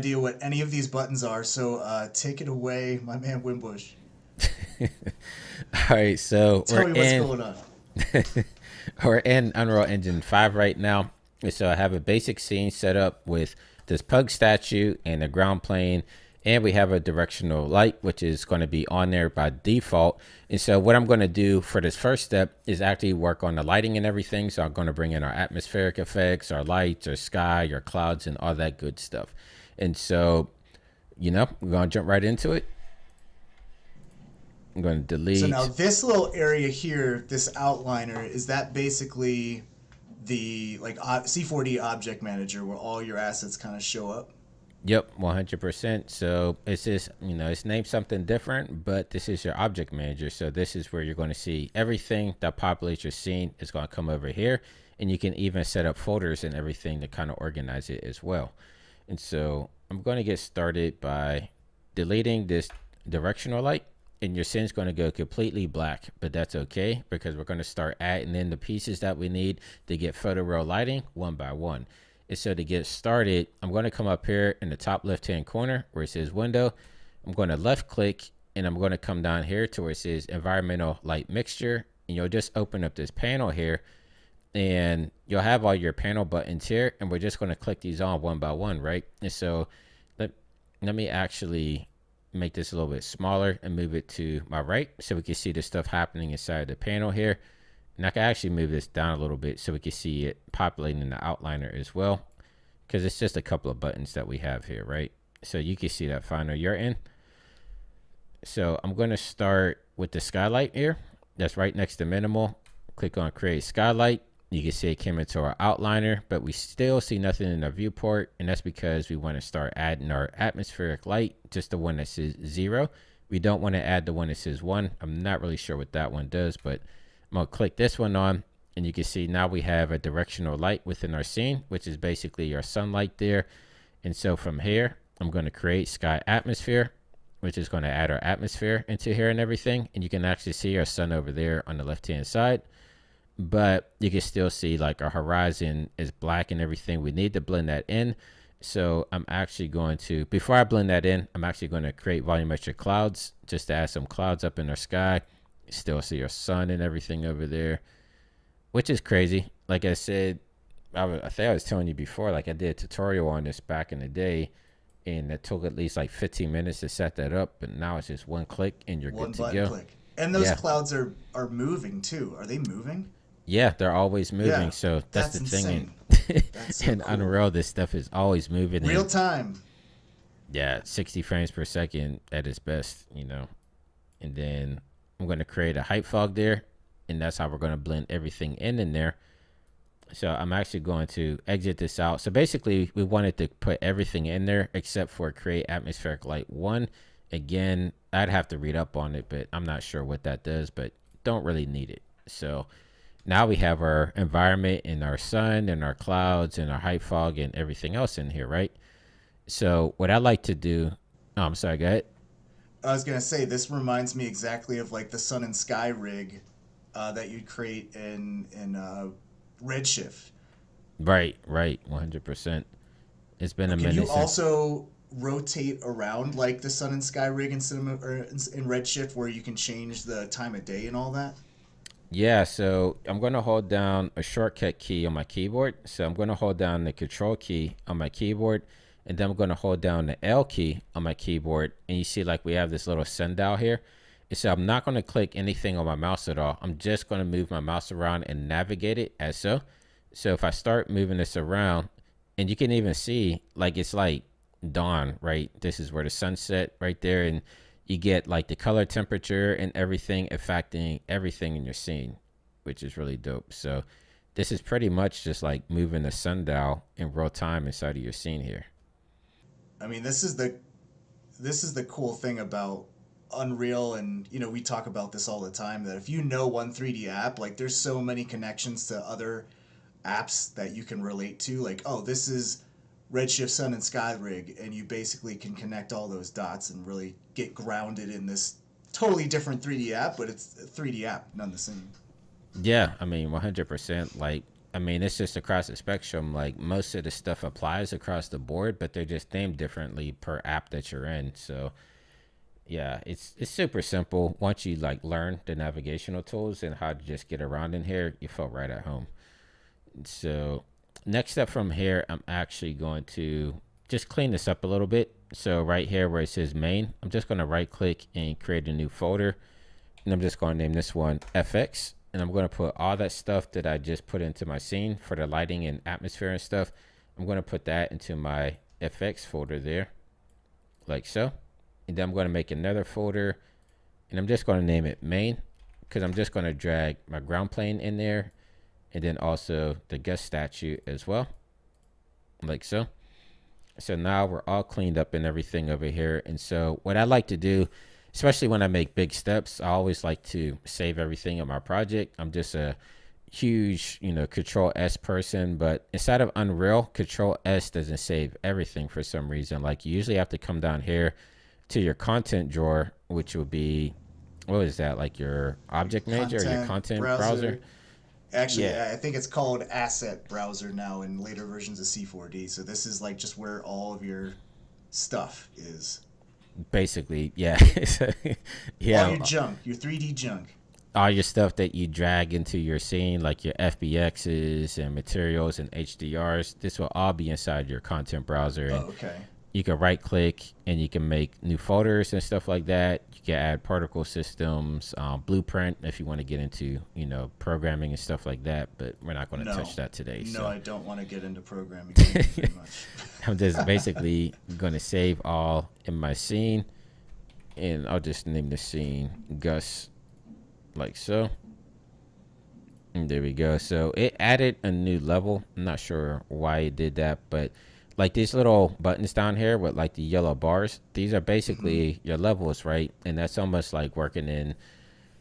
idea what any of these buttons are, so take it away, my man Wimbush. All right, so Tell me what's going on. we're in Unreal Engine 5 right now. And so I have a basic scene set up with this pug statue and a ground plane, and we have a directional light, which is going to be on there by default. And so what I'm going to do for this first step is actually work on the lighting and everything. So I'm going to bring in our atmospheric effects, our lights, our sky, our clouds, and all that good stuff. And so, we're going to jump right into it. I'm going to So now delete. this little area here, this outliner, is that basically the like C4D object manager where all your assets kind of show up? Yep, 100%. So it's just, it's named something different, but this is your object manager. So this is where you're going to see everything that populates your scene is going to come over here. And you can even set up folders and everything to kind of organize it as well. And so I'm going to get started by deleting this directional light. And your scene's going to go completely black, but that's okay because we're going to start adding in the pieces that we need to get photo row lighting one by one. And so to get started, I'm going to come up here in the top left-hand corner where it says window. I'm going to left click and I'm going to come down here to where it says environmental light mixture. And you'll just open up this panel here and you'll have all your panel buttons here. And we're just going to click these on one by one, right? And so let me actually make this a little bit smaller and move it to my right so we can see the stuff happening inside the panel here. And I can actually move this down a little bit so we can see it populating in the outliner as well, because it's just a couple of buttons that we have here, right? So you can see that final you're in. So I'm going to start with the skylight here. That's right next to minimal. Click on create skylight. You can see it came into our outliner, but we still see nothing in our viewport. And that's because we want to start adding our atmospheric light, just the one that says 0. We don't want to add the one that says 1. I'm not really sure what that one does, but I'm going to click this one on. And you can see now we have a directional light within our scene, which is basically our sunlight there. And so from here, I'm going to create sky atmosphere, which is going to add our atmosphere into here and everything. And you can actually see our sun over there on the left-hand side. But you can still see like our horizon is black and everything. We need to blend that in. So I'm actually going to, before I blend that in, I'm actually going to create volumetric clouds just to add some clouds up in our sky. You still see our sun and everything over there, which is crazy. Like I said, I think I was telling you before, like I did a tutorial on this back in the day, and it took at least like 15 minutes to set that up. And now it's just one click and you're One good to button go. click. And those Yeah. clouds are moving too. Are they moving? Yeah, they're always moving. Yeah, So that's that's the thing. insane. In, That's so in cool. Unreal, this stuff is always moving. Real And time. yeah, 60 frames per second at its best, And then I'm going to create a height fog there. And that's how we're going to blend everything in there. So I'm actually going to exit this out. So basically, we wanted to put everything in there except for create atmospheric light 1. Again, I'd have to read up on it, but I'm not sure what that does, but don't really need it. So now we have our environment and our sun and our clouds and our height fog and everything else in here, right? So what I like to do, oh, I'm sorry, go ahead. I was gonna say this reminds me exactly of like the sun and sky rig that you'd create in Redshift. Right, 100%. It's been Now, a can you minute since. also rotate around like the sun and sky rig in cinema or in Redshift where you can change the time of day and all that? Yeah, so I'm going to hold down a shortcut key on my keyboard. So I'm going to hold down the control key on my keyboard, and then I'm going to hold down the L key on my keyboard. And you see like we have this little sundial here. And so I'm not going to click anything on my mouse at all. I'm just going to move my mouse around and navigate it as so. So if I start moving this around, and you can even see like it's like dawn, right? This is where the sunset right there. And you get like the color temperature and everything affecting everything in your scene, which is really dope. So this is pretty much just like moving the sundial in real time inside of your scene here. I mean, this is the cool thing about Unreal, and we talk about this all the time, that if you know one 3D app, like there's so many connections to other apps that you can relate to. Like, oh, this is Redshift Sun and Sky Rig, and you basically can connect all those dots and really get grounded in this totally different 3D app, but it's a 3D app, none the same. Yeah, I mean 100%. Like I mean, it's just across the spectrum. Like most of the stuff applies across the board, but they're just named differently per app that you're in. So yeah, it's super simple. Once you like learn the navigational tools and how to just get around in here, you feel right at home. So next up from here, I'm actually going to just clean this up a little bit. So right here where it says main, I'm just going to right click and create a new folder. And I'm just going to name this one FX. And I'm going to put all that stuff that I just put into my scene for the lighting and atmosphere and stuff. I'm going to put that into my FX folder there, like so. And then I'm going to make another folder, and I'm just going to name it main, because I'm just going to drag my ground plane in there, and then also the Gus statue as well, like so. So now we're all cleaned up and everything over here. And so what I like to do, especially when I make big steps, I always like to save everything in my project. I'm just a huge, Control S person, but inside of Unreal, Control S doesn't save everything for some reason. Like you usually have to come down here to your content drawer, which would be, what is that? Like your object manager or your content browser? Actually, Yeah, I think it's called Asset Browser now in later versions of C4D. So this is like just where all of your stuff is. basically, yeah. All Yeah, your junk, your 3D junk. all your stuff that you drag into your scene, like your FBXs and materials and HDRs, this will all be inside your content browser. Oh, And okay. you can right click and you can make new folders and stuff like that. You can add particle systems, blueprint if you want to get into, programming and stuff like that. But we're not going to No. touch that today. No, So I don't want to get into programming pretty much. I'm just basically going to save all in my scene. And I'll just name the scene Gus, like so. And there we go. So it added a new level. I'm not sure why it did that, but like these little buttons down here with like the yellow bars, these are basically your levels, right? And that's almost like working in,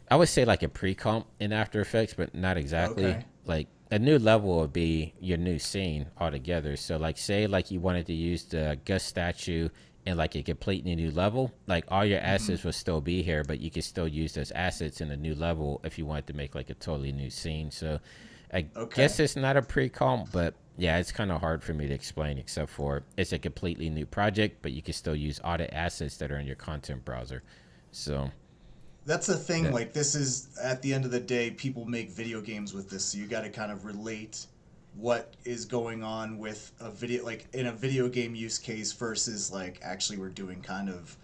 I would say like a pre-comp in After Effects, but not exactly. Okay. Like a new level would be your new scene altogether. So like say like you wanted to use the Gus statue in like a completely new level, like all your assets will still be here, but you can still use those assets in a new level if you wanted to make like a totally new scene. So I Okay. guess it's not a pre-comp, but yeah, it's kind of hard for me to explain except for it's a completely new project, but you can still use all the assets that are in your content browser. So That's the thing. that, Like, this is, at the end of the day, people make video games with this. So you got to kind of relate what is going on with a video, like in a video game use case versus like actually we're doing kind of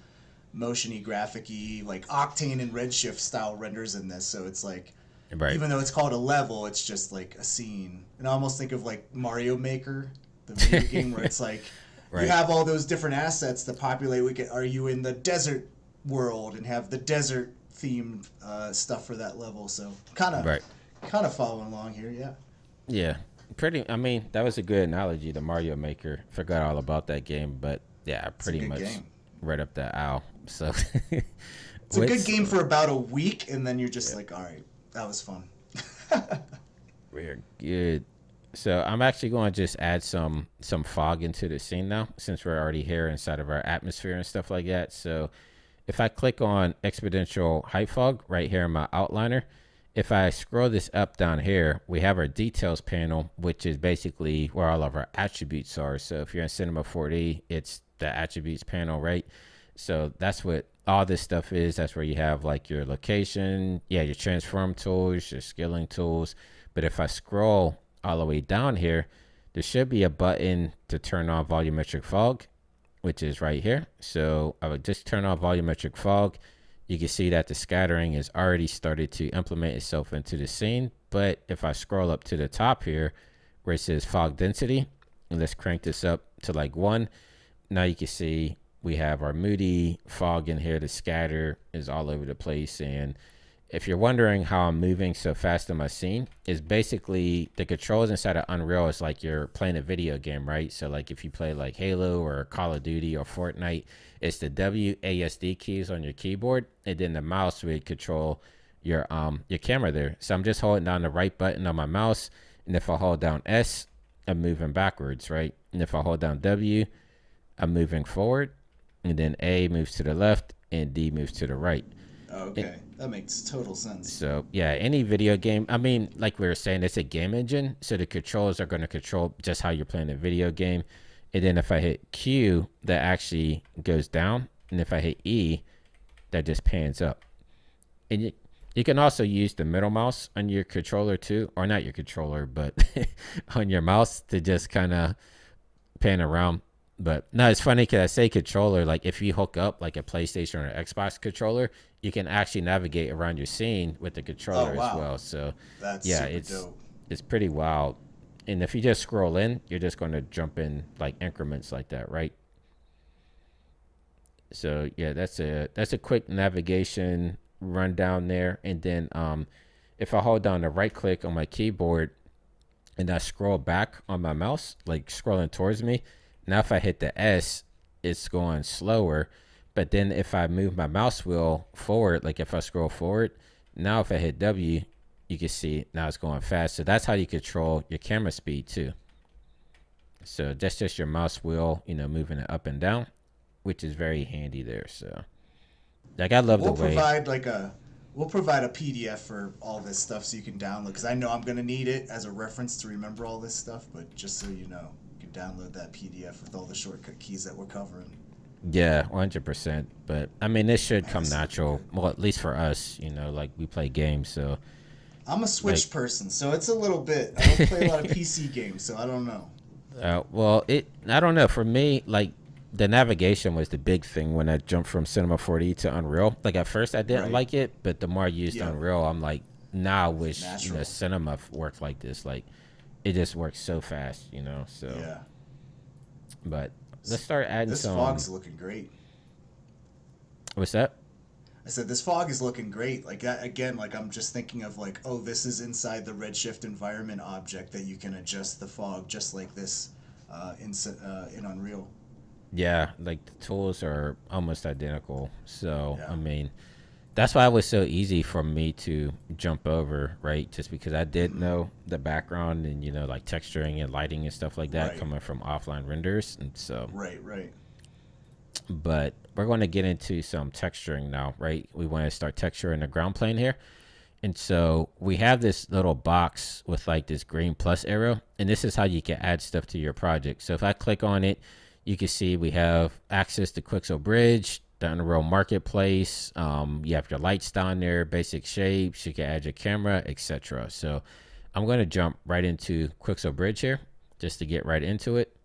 motiony, graphic-y, like Octane and Redshift style renders in this. So it's like, right. even though it's called a level, it's just like a scene. And I almost think of like Mario Maker, the video game, where it's like you Right. have all those different assets to populate. Are you in the desert world and have the desert themed stuff for that level? So Right. kind of following along here, yeah. Yeah. Pretty, I mean, that was a good analogy, the Mario Maker. Forgot all about that game, but yeah, It's a pretty good much game. right up that owl. So It's a good what's game for about a week, and then you're just like, all right, that was fun. we're good. So I'm actually going to just add some fog into the scene now, since we're already here inside of our atmosphere and stuff like that. So if I click on exponential height fog right here in my outliner, if I scroll this up down here, we have our details panel, which is basically where all of our attributes are. So if you're in Cinema 4D, it's the attributes panel, right? So that's what all this stuff is. That's where you have like your location, yeah, your transform tools, your scaling tools. But if I scroll all the way down here, there should be a button to turn on volumetric fog, which is right here. So I would just turn on volumetric fog. You can see that the scattering has already started to implement itself into the scene. But if I scroll up to the top here where it says fog density, and let's crank this up to like 1, now you can see we have our moody fog in here. The scatter is all over the place. And if you're wondering how I'm moving so fast in my scene, is basically the controls inside of Unreal is like you're playing a video game, right? So like if you play like Halo or Call of Duty or Fortnite, it's the WASD keys on your keyboard, and then the mouse would control your camera there. So I'm just holding down the right button on my mouse, and if I hold down S, I'm moving backwards, right? And if I hold down W, I'm moving forward, and then A moves to the left and D moves to the right. Okay. That makes total sense. So yeah, any video game. I mean, like we were saying, it's a game engine, so the controls are going to control just how you're playing a video game. And then if I hit Q, that actually goes down, and if I hit E, that just pans up. And you can also use the middle mouse on your controller too, or not your controller, but on your mouse to just kind of pan around. But no, it's funny because I say controller. Like if you hook up like a PlayStation or Xbox controller, you can actually navigate around your scene with the Oh controller as wow, well. So that's yeah, super dope. it's pretty wild. And if you just scroll in, you're just going to jump in like increments like that, right? So yeah, that's a quick navigation rundown there. And then if I hold down the right click on my keyboard and I scroll back on my mouse, like scrolling towards me, now if I hit the S, it's going slower. But then if I move my mouse wheel forward, like if I scroll forward, now if I hit W, you can see now it's going fast. So that's how you control your camera speed too. So that's just your mouse wheel, moving it up and down, which is very handy there. So like I love the We'll way. provide like a we'll provide a PDF for all this stuff so you can download because I know I'm gonna need it as a reference to remember all this stuff. But just so you know, you can download that PDF with all the shortcut keys that we're covering. Yeah, 100%. But I mean, this should Man, come this is looking natural. good. Well, at least for us, like we play games, so I'm a like, Switch person, so it's a little bit. I don't play a lot of PC games, so I don't know. well, I don't know. For me, like the navigation was the big thing when I jumped from Cinema 4D to Unreal. Like at first, I didn't Right? like it, but the more I used Yep. Unreal, I'm like, now I It's wish natural. Cinema worked like this. Like it just works so fast, So, Yeah. but let's This, start adding this some. fog's looking great. What's that? I said this fog is looking great. Like that again. Like I'm just thinking of like, oh, this is inside the Redshift environment object that you can adjust the fog just like this in Unreal. Yeah, like the tools are almost identical. So, Yeah. I mean, that's why it was so easy for me to jump over, right? Just because I did Mm-hmm. know the background and, like texturing and lighting and stuff like that Right. coming from offline renders. And so, Right. Right. but we're going to get into some texturing now, right? We want to start texturing the ground plane here. And so we have this little box with like this green plus arrow, and this is how you can add stuff to your project. So if I click on it, you can see we have access to Quixel Bridge, the Unreal Marketplace. You have your lights down there, basic shapes. You can add your camera, etc. So I'm going to jump right into Quixel Bridge here, just to get right into it.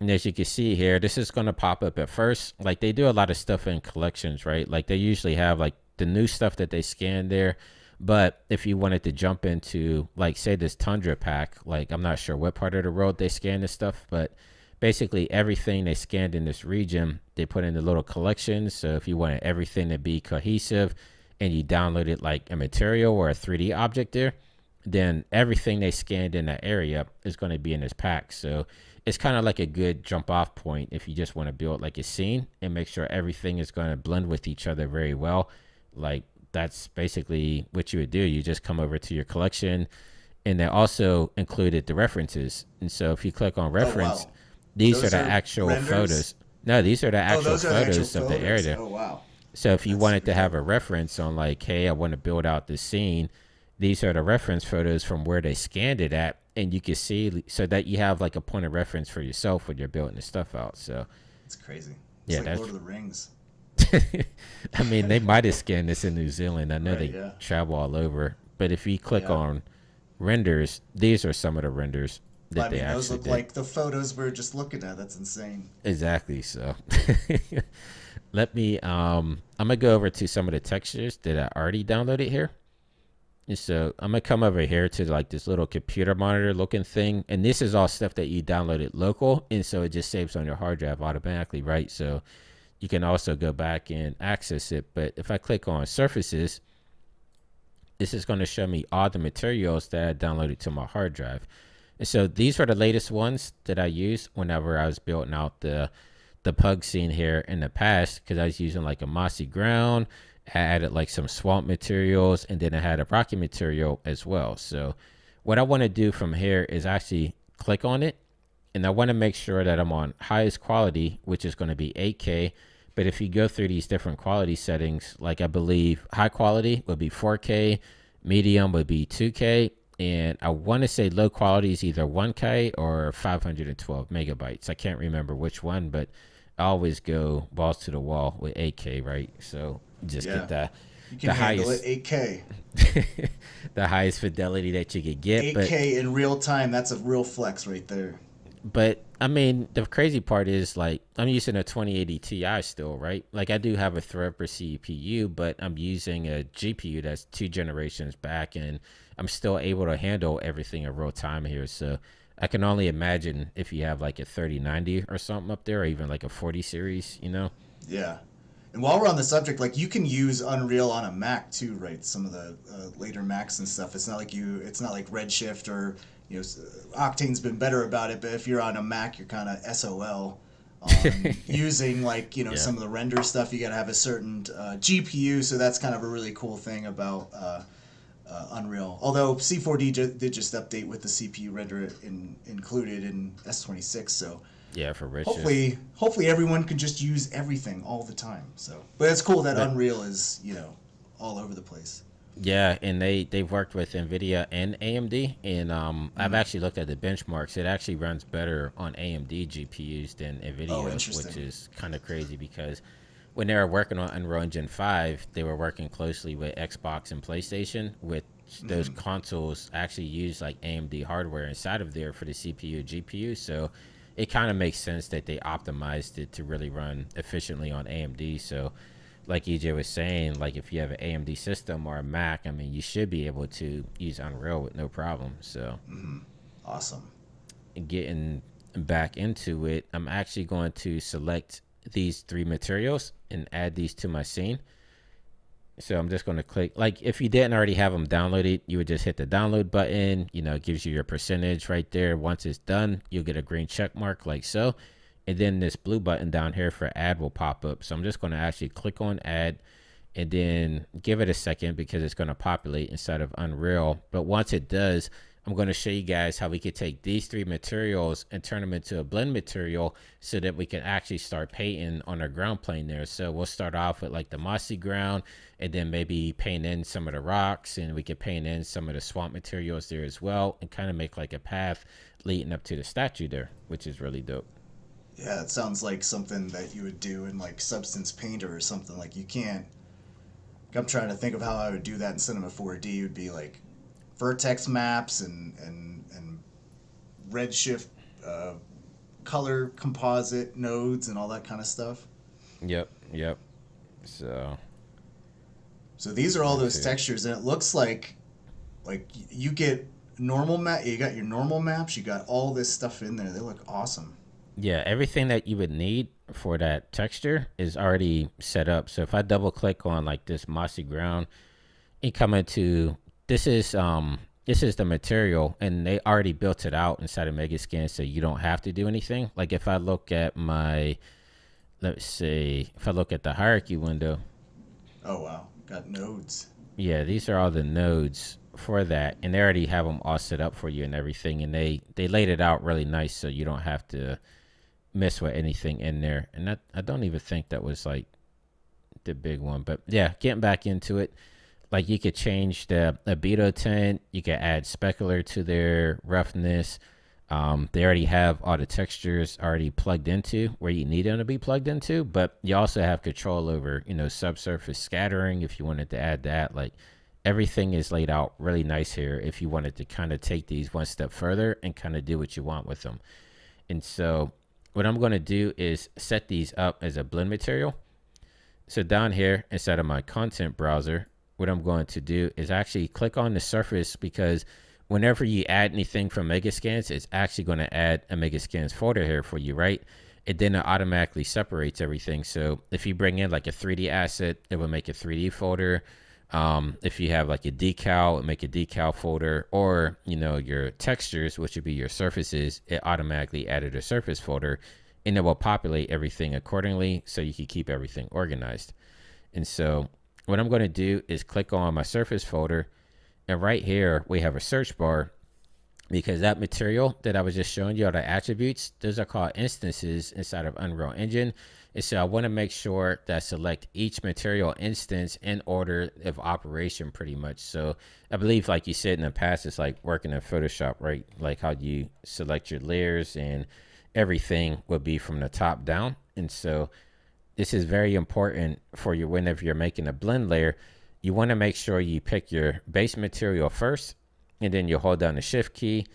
And as you can see here, this is going to pop up at first. Like they do a lot of stuff in collections, right? Like they usually have like the new stuff that they scan there. But if you wanted to jump into like say this Tundra pack, like I'm not sure what part of the world they scan this stuff, but basically everything they scanned in this region, they put in the little collections. So if you wanted everything to be cohesive and you downloaded like a material or a 3D object there, then everything they scanned in that area is going to be in this pack. So it's kind of like a good jump off point if you just want to build like a scene and make sure everything is going to blend with each other very well. Like that's basically what you would do. You just come over to your collection, and they also included the references. And so if you click on Oh reference, wow. these are Those the are actual renders. photos. No, these are the Oh, actual those are the actual photos of the photos. area. Oh wow. So if you That's wanted super to have dope. a reference on like, hey, I want to build out this scene, these are the reference photos from where they scanned it at, and you can see so that you have like a point of reference for yourself when you're building the stuff out. So It's crazy. It's yeah, like Lord that's. of the Rings. I mean, they might have scanned this in New Zealand. I know Right. they Yeah. travel all over, but if you click Yeah. on renders, these are some of the renders But that I they mean, those actually look did. like the photos we are just looking at. That's insane. Exactly. So let me. I'm gonna go over to some of the textures that I already downloaded here. And so I'm gonna come over here to like this little computer monitor looking thing, and this is all stuff that you downloaded local, and so it just saves on your hard drive automatically, right? So you can also go back and access it. But if I click on surfaces, this is going to show me all the materials that I downloaded to my hard drive. And so these are the latest ones that I used whenever I was building out the pug scene here in the past, because I was using like a mossy ground. I added like some swamp materials, and then I had a rocky material as well. So what I want to do from here is actually click on it, and I want to make sure that I'm on highest quality, which is going to be 8K. But if you go through these different quality settings, like I believe high quality would be 4K, medium would be 2K, and I want to say low quality is either 1K or 512 megabytes. I can't remember which one, but I always go balls to the wall with 8K, right? So just get Yeah, the you can the handle it. highest 8K. the highest fidelity that you could get. But 8K in real time. That's a real flex right there. I mean, the crazy part is like I'm using a 2080 Ti still, right? Like I do have a Threadripper CPU, but I'm using a GPU that's 2 generations back, and I'm still able to handle everything in real time here. So I can only imagine if you have like a 3090 or something up there, or even like a 40 series, you know? Yeah. And while we're on the subject, like you can use Unreal on a Mac too, right? Some of the later Macs and stuff. It's not like Redshift or Octane's been better about it. But if you're on a Mac, you're kind of SOL on using like Yeah. some of the render stuff. You got to have a certain GPU, so that's kind of a really cool thing about Unreal. Although C4D did just update with the CPU render included in S26, so Yeah, for Redshift. hopefully everyone can just use everything all the time. So, but it's cool that But Unreal is all over the place. yeah, and they've worked with Nvidia and AMD, and I've Mm. actually looked at the benchmarks. It actually runs better on AMD GPUs than Oh, Nvidia's, which interesting. is kind of crazy because when they were working on Unreal Engine 5, they were working closely with Xbox and PlayStation, with those Mm. consoles actually use like AMD hardware inside of there for the CPU GPU. So it kind of makes sense that they optimized it to really run efficiently on AMD. So like EJ was saying, like if you have an AMD system or a Mac, I mean, you should be able to use Unreal with no problem. So, Mm. Awesome. getting back into it, I'm actually going to select these three materials and add these to my scene. So I'm just going to click, like if you didn't already have them downloaded, you would just hit the download button. It gives you your percentage right there. Once it's done, you'll get a green check mark like so. And then this blue button down here for add will pop up. So I'm just going to actually click on add and then give it a second because it's going to populate inside of Unreal. But once it does, I'm going to show you guys how we could take these three materials and turn them into a blend material so that we can actually start painting on our ground plane there. So we'll start off with like the mossy ground and then maybe paint in some of the rocks, and we could paint in some of the swamp materials there as well and kind of make like a path leading up to the statue there, which is really dope. Yeah, it sounds like something that you would do in like Substance Painter or something. Like you can't. I'm trying to think of how I would do that in Cinema 4D. It would be like vertex maps and redshift uh, color composite nodes and all that kind of stuff. Yep, yep. So So these are all go those to textures, and it looks like you get normal map. You got your normal maps. You got all this stuff in there. They look awesome. yeah, everything that you would need for that texture is already set up. So if I double click on like this mossy ground and come into this is the material, and they already built it out inside of Megascan, so you don't have to do anything. Like if I look at my, let's see, if I look at the hierarchy window, Oh wow, got nodes. yeah, these are all the nodes for that, and they already have them all set up for you and everything, and they laid it out really nice, so you don't have to mess with anything in there. And that, I don't even think that was like the big one, but yeah, getting back into it, like you could change the albedo tint, you could add specular to their roughness. They already have all the textures already plugged into where you need them to be plugged into, but you also have control over subsurface scattering if you wanted to add that. Like everything is laid out really nice here if you wanted to kind of take these one step further and kind of do what you want with them. And so what I'm going to do is set these up as a blend material. So down here inside of my content browser, what I'm going to do is actually click on the surface, because whenever you add anything from Megascans, it's actually going to add a Megascans folder here for you, right? And then it automatically separates everything. So if you bring in like a 3D asset, it will make a 3D folder. If you have like a decal, it make a decal folder, or your textures, which would be your surfaces, it automatically added a surface folder, and it will populate everything accordingly so you can keep everything organized. And so what I'm going to do is click on my surface folder, and right here we have a search bar, because that material that I was just showing you, all the attributes, those are called instances inside of Unreal Engine. And so I want to make sure that I select each material instance in order of operation pretty much. So I believe, like you said in the past, it's like working in Photoshop, right? Like how you select your layers and everything would be from the top down. And so this is very important for you whenever you're making a blend layer. You want to make sure you pick your base material first, and then you hold down the shift key.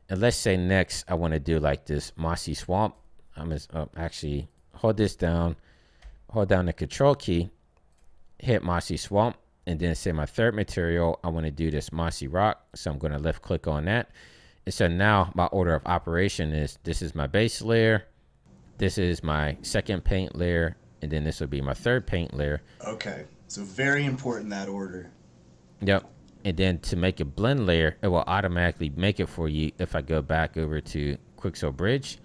And let's say next I want to do like this mossy swamp. I'm just actually hold this down, hold down the control key, hit mossy swamp, and then say my third material, I want to do this mossy rock. So I'm going to left click on that. And so now my order of operation is, this is my base layer, this is my second paint layer, and then this will be my third paint layer. Okay, so very important that order. Yep. And then to make a blend layer, it will automatically make it for you if I go back over to Quixel Bridge.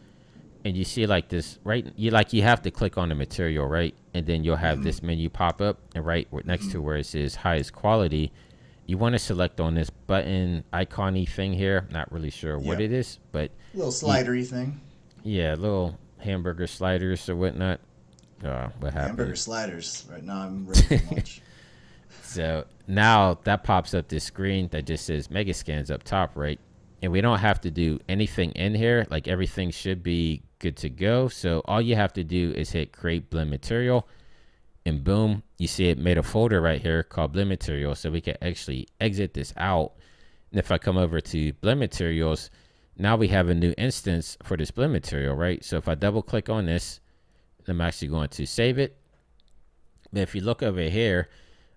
And you see like this, right? You have to click on the material, right? And then you'll have this menu pop up, and right next to where it says highest quality, you want to select on this button icon-y thing here. Not really sure what it is, but little slidery thing. Yeah, little hamburger sliders or whatnot. What happened? Hamburger sliders. Right now I'm ready for lunch. So now that pops up this screen that just says Mega Scans up top, right? And we don't have to do anything in here. Like everything should be good to go. So all you have to do is hit create blend material, and boom, you see it made a folder right here called blend material. So we can actually exit this out. And if I come over to blend materials, now we have a new instance for this blend material, right? So if I double click on this, I'm actually going to save it. But if you look over here,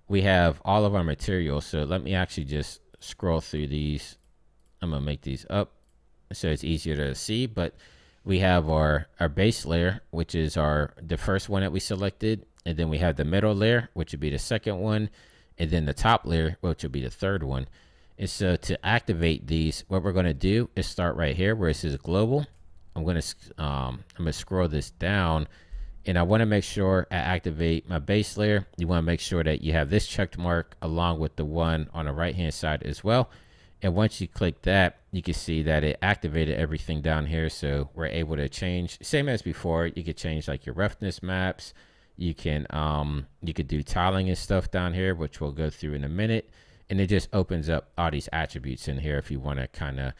we have all of our materials. So let me actually just scroll through these. I'm gonna make these up so it's easier to see. But we have our base layer, which is the first one that we selected, and then we have the middle layer, which would be the second one, and then the top layer, which would be the third one. And so to activate these, what we're gonna do is start right here where it says global. I'm gonna scroll this down, and I want to make sure I activate my base layer. You want to make sure that you have this checked mark along with the one on the right hand side as well. And once you click that, you can see that it activated everything down here. So we're able to change, same as before. You could change like your roughness maps. You could do tiling and stuff down here, which we'll go through in a minute. And it just opens up all these attributes in here if you want to kind of,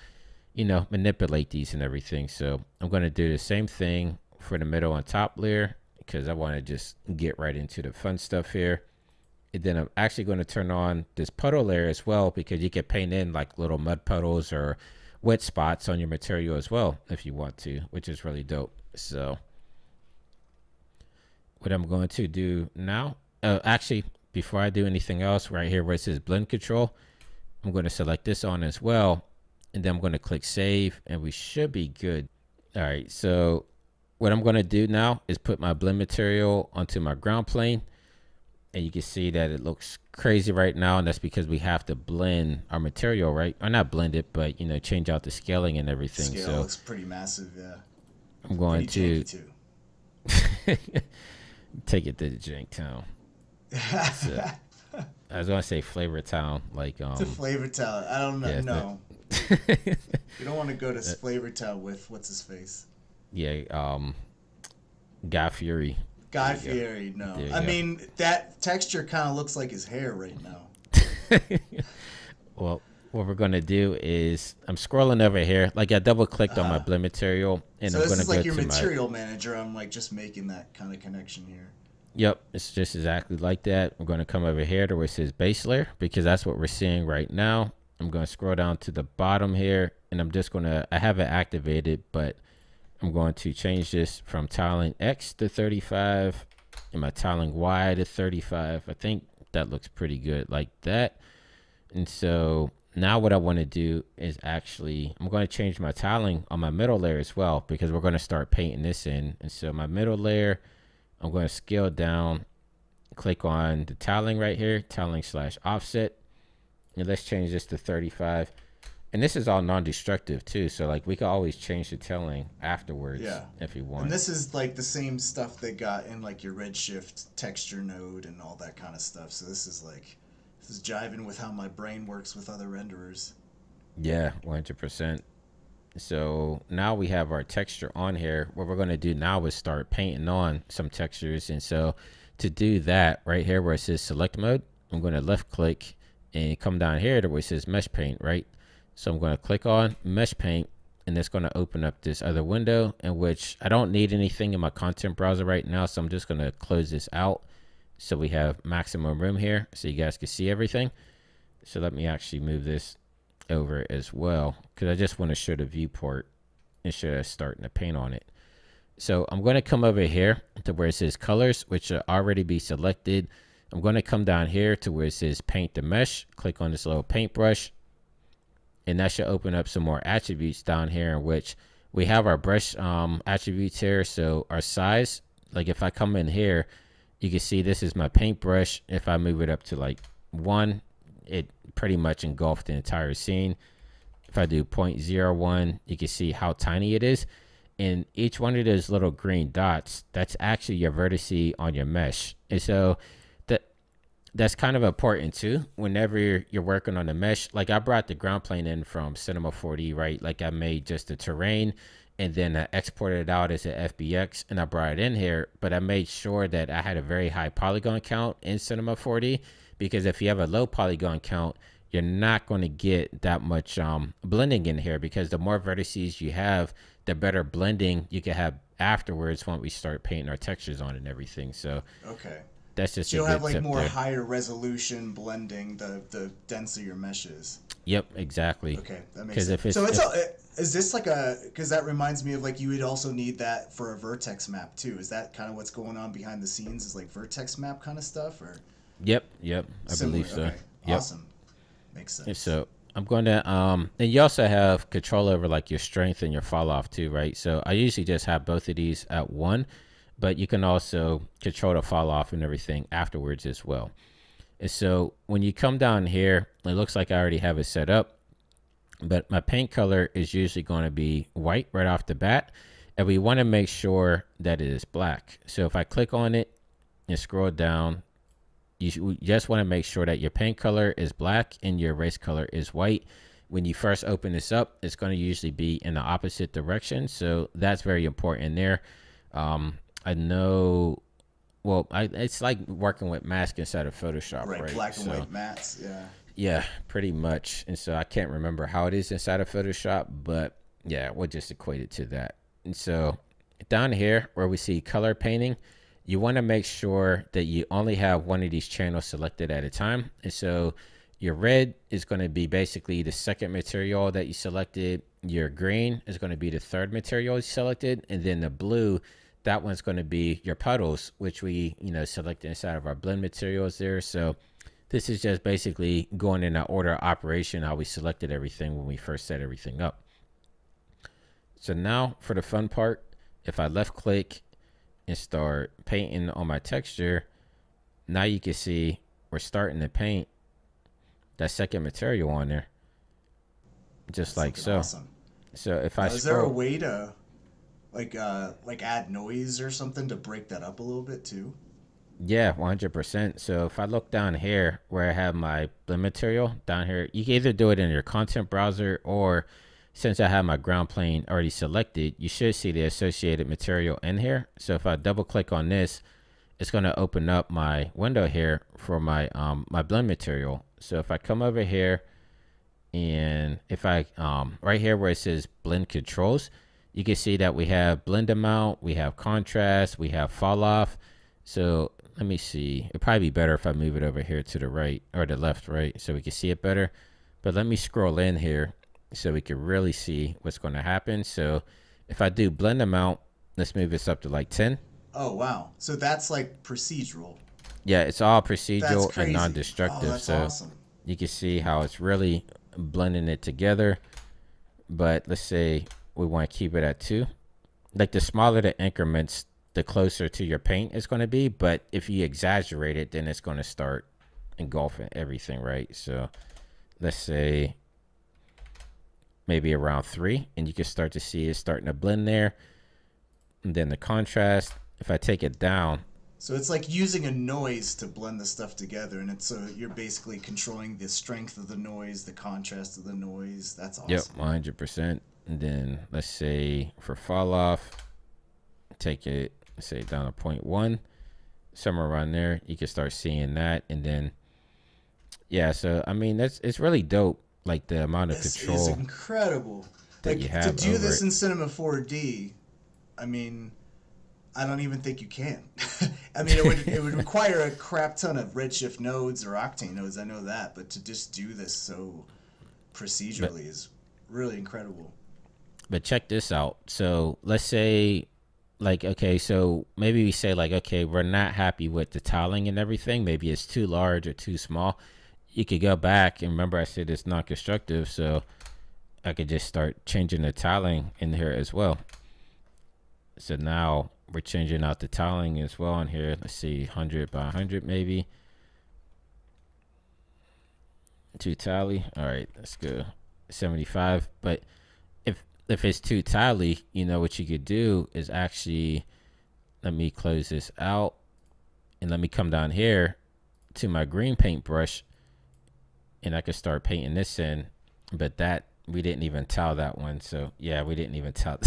manipulate these and everything. So I'm going to do the same thing for the middle and top layer because I want to just get right into the fun stuff here. And then I'm actually going to turn on this puddle layer as well, because you can paint in like little mud puddles or wet spots on your material as well if you want to, which is really dope. So what I'm going to do now, actually before I do anything else, right here where it says blend control, I'm going to select this on as well, and then I'm going to click save, and we should be good. All right, so what I'm going to do now is put my blend material onto my ground plane, and you can see that it looks crazy right now, and that's because we have to blend our material, right? Or not blend it, but change out the scaling and everything. Scale so looks pretty massive, yeah. I'm going pretty to take it to the jank town. So, I was gonna say Flavor Town, like to Flavor Town. I don't know. Yeah, no, you don't want to go to Flavor Town with what's his face. Yeah, Guy Fieri. Guy Fieri. No, I mean that texture kind of looks like his hair right now. Well, what we're gonna do is I'm scrolling over here. Like I double clicked on my blend material, and so I'm gonna this is go like your to material manager. I'm like just making that kind of connection here. Yep, it's just exactly like that. I'm going to come over here to where it says base layer, because that's what we're seeing right now. I'm going to scroll down to the bottom here, and I'm just going to, I have it activated, but I'm going to change this from tiling X to 35 and my tiling Y to 35. I think that looks pretty good like that. And so now what I want to do is actually, I'm going to change my tiling on my middle layer as well, because we're going to start painting this in. And so my middle layer, I'm going to scale down, click on the tiling right here, tiling / offset. And let's change this to 35. And this is all non-destructive too. So like we can always change the tiling afterwards if you want. And this is like the same stuff they got in like your Redshift texture node and all that kind of stuff. So this is jiving with how my brain works with other renderers. Yeah, 100%. So now we have our texture on here. What we're going to do now is start painting on some textures. And so to do that, right here where it says select mode, I'm going to left click and come down here to where it says mesh paint, right? So I'm going to click on mesh paint, and it's going to open up this other window in which I don't need anything in my content browser right now. So I'm just going to close this out. So we have maximum room here so you guys can see everything. So let me actually move this over as well, because I just want to show the viewport instead of starting to paint on it. So I'm going to come over here to where it says colors, which should already be selected. I'm going to come down here to where it says paint the mesh, click on this little paintbrush, and that should open up some more attributes down here in which we have our brush attributes here. So our size, like if I come in here, you can see this is my paintbrush. If I move it up to like 1, it pretty much engulfed the entire scene. If I do 0.01, you can see how tiny it is. And each one of those little green dots, that's actually your vertice on your mesh. And so that's kind of important too whenever you're working on the mesh. Like I brought the ground plane in from Cinema 4D, right? Like I made just the terrain and then I exported it out as an FBX and I brought it in here, but I made sure that I had a very high polygon count in Cinema 4D, because if you have a low polygon count, you're not going to get that much blending in here, because the more vertices you have, the better blending you can have afterwards when we start painting our textures on and everything. So Okay. that's just So a you'll have good like tip more there. higher resolution blending the denser your mesh is. Yep, exactly. Okay, that makes Because sense. if So it's it's if is this like a, because that reminds me of like you would also need that for a vertex map too. Is that kind of what's going on behind the scenes? Is like vertex map kind of stuff or yep, I similar? believe so. Okay, Yep. awesome, makes And sense. so I'm going to and you also have control over like your strength and your fall off too, right? So I usually just have both of these at 1, but you can also control the fall off and everything afterwards as well. And so when you come down here, it looks like I already have it set up, but my paint color is usually going to be white right off the bat. And we want to make sure that it is black. So if I click on it and scroll down, you just want to make sure that your paint color is black and your erase color is white. When you first open this up, it's going to usually be in the opposite direction. So that's very important there. I know, well, it's like working with mask inside of Photoshop, Right, right? black and So white mats. Yeah. yeah, pretty much. And so I can't remember how it is inside of Photoshop, but yeah, we'll just equate it to that. And so down here where we see color painting, you want to make sure that you only have one of these channels selected at a time. And so your red is going to be basically the second material that you selected. Your green is going to be the third material you selected. And then the blue, that one's going to be your puddles, which we, selected inside of our blend materials there. So this is just basically going in that order of operation, how we selected everything when we first set everything up. So now for the fun part, if I left click and start painting on my texture, now you can see we're starting to paint that second material on there, just That's like looking so. awesome. So if I Now, is there a scroll, way to like add noise or something to break that up a little bit too? yeah, 100%. So if I look down here where I have my blend material down here, you can either do it in your content browser, or since I have my ground plane already selected, you should see the associated material in here. So if I double click on this, it's going to open up my window here for my my blend material. So if I come over here and if I right here where it says blend controls, you can see that we have blend amount, we have contrast, we have fall off. So let me see. It'd probably be better if I move it over here to the right or the left, right? So we can see it better. But let me scroll in here so we can really see what's going to happen. So if I do blend amount, let's move this up to like 10. Oh wow, so that's like procedural. Yeah, it's all That's procedural and crazy. Oh, non-destructive. that's So awesome. you can see how it's really blending it together. But let's say we want to keep it at 2. Like the smaller the increments, the closer to your paint is going to be. But if you exaggerate it, then it's going to start engulfing everything, right? So let's say maybe around 3, and you can start to see it starting to blend there. And then the contrast, if I take it down, So it's like using a noise to blend the stuff together, and it's you're basically controlling the strength of the noise, the contrast of the noise. That's Yep, awesome. 100%. And then let's say for fall off, take it, say down to 0.1, somewhere around there. You can start seeing that. And then, yeah, so I mean, it's really dope, like the amount of This is control incredible. that you Like to have do over this it. in Cinema 4D, I mean, I don't even think you can. I mean, it would require a crap ton of Redshift nodes or Octane nodes. I know that, but to just do this so But procedurally is really incredible. but check this out. So let's say, like, okay, so maybe we say like, okay, we're not happy with the tiling and everything. Maybe it's too large or too small. You could go back and remember I said it's not constructive, so I could just start changing the tiling in here as well. So now we're changing out the tiling as well in here. Let's see, 100 by 100 maybe. Two tally. All right, let's go 75. But if it's too tally, you know what you could do is actually, let me close this out and let me come down here to my green paintbrush and I could start painting this in. But that, we didn't even tile that one. So yeah, we didn't even tile.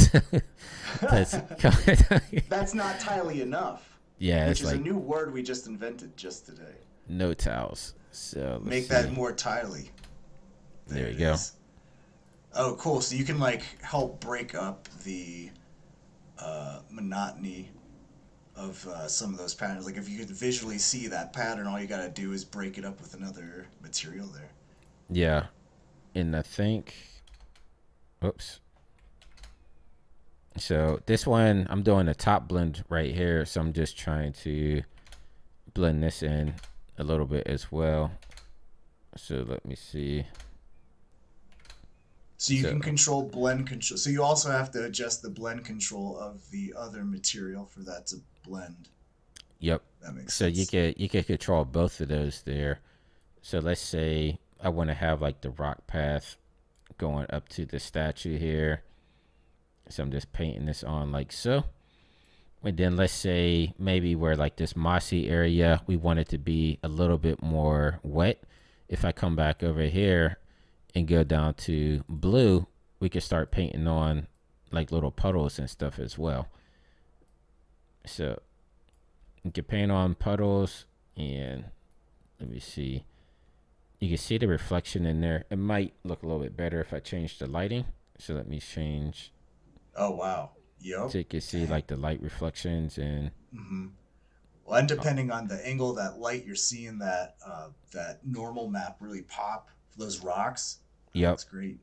Let's That's not tiley enough, yeah, which it's is a like new word we just invented just today. no tiles. So let's Make that see. more tiley. There There you it go. is. Oh, cool. So you can like help break up the monotony of some of those patterns. Like if you could visually see that pattern, all you gotta do is break it up with another material there. Yeah. And I think, oops. So this one, I'm doing a top blend right here. So I'm just trying to blend this in a little bit as well. So let me see. So you So, can control blend control. So you also have to adjust the blend control of the other material for that to blend. yep. That makes So sense. you can control both of those there. So let's say I want to have like the rock path going up to the statue here. So I'm just painting this on like so. And then let's say maybe where like this mossy area, we want it to be a little bit more wet. If I come back over here and go down to blue, we can start painting on like little puddles and stuff as well. So you can paint on puddles and let me see. You can see the reflection in there. It might look a little bit better if I change the lighting. So let me change Oh wow. so Yup. you can see Dang. like the light reflections and Well, and uh, depending on the angle of that light, you're seeing that that normal map really pop. Those rocks. That yep. looks great.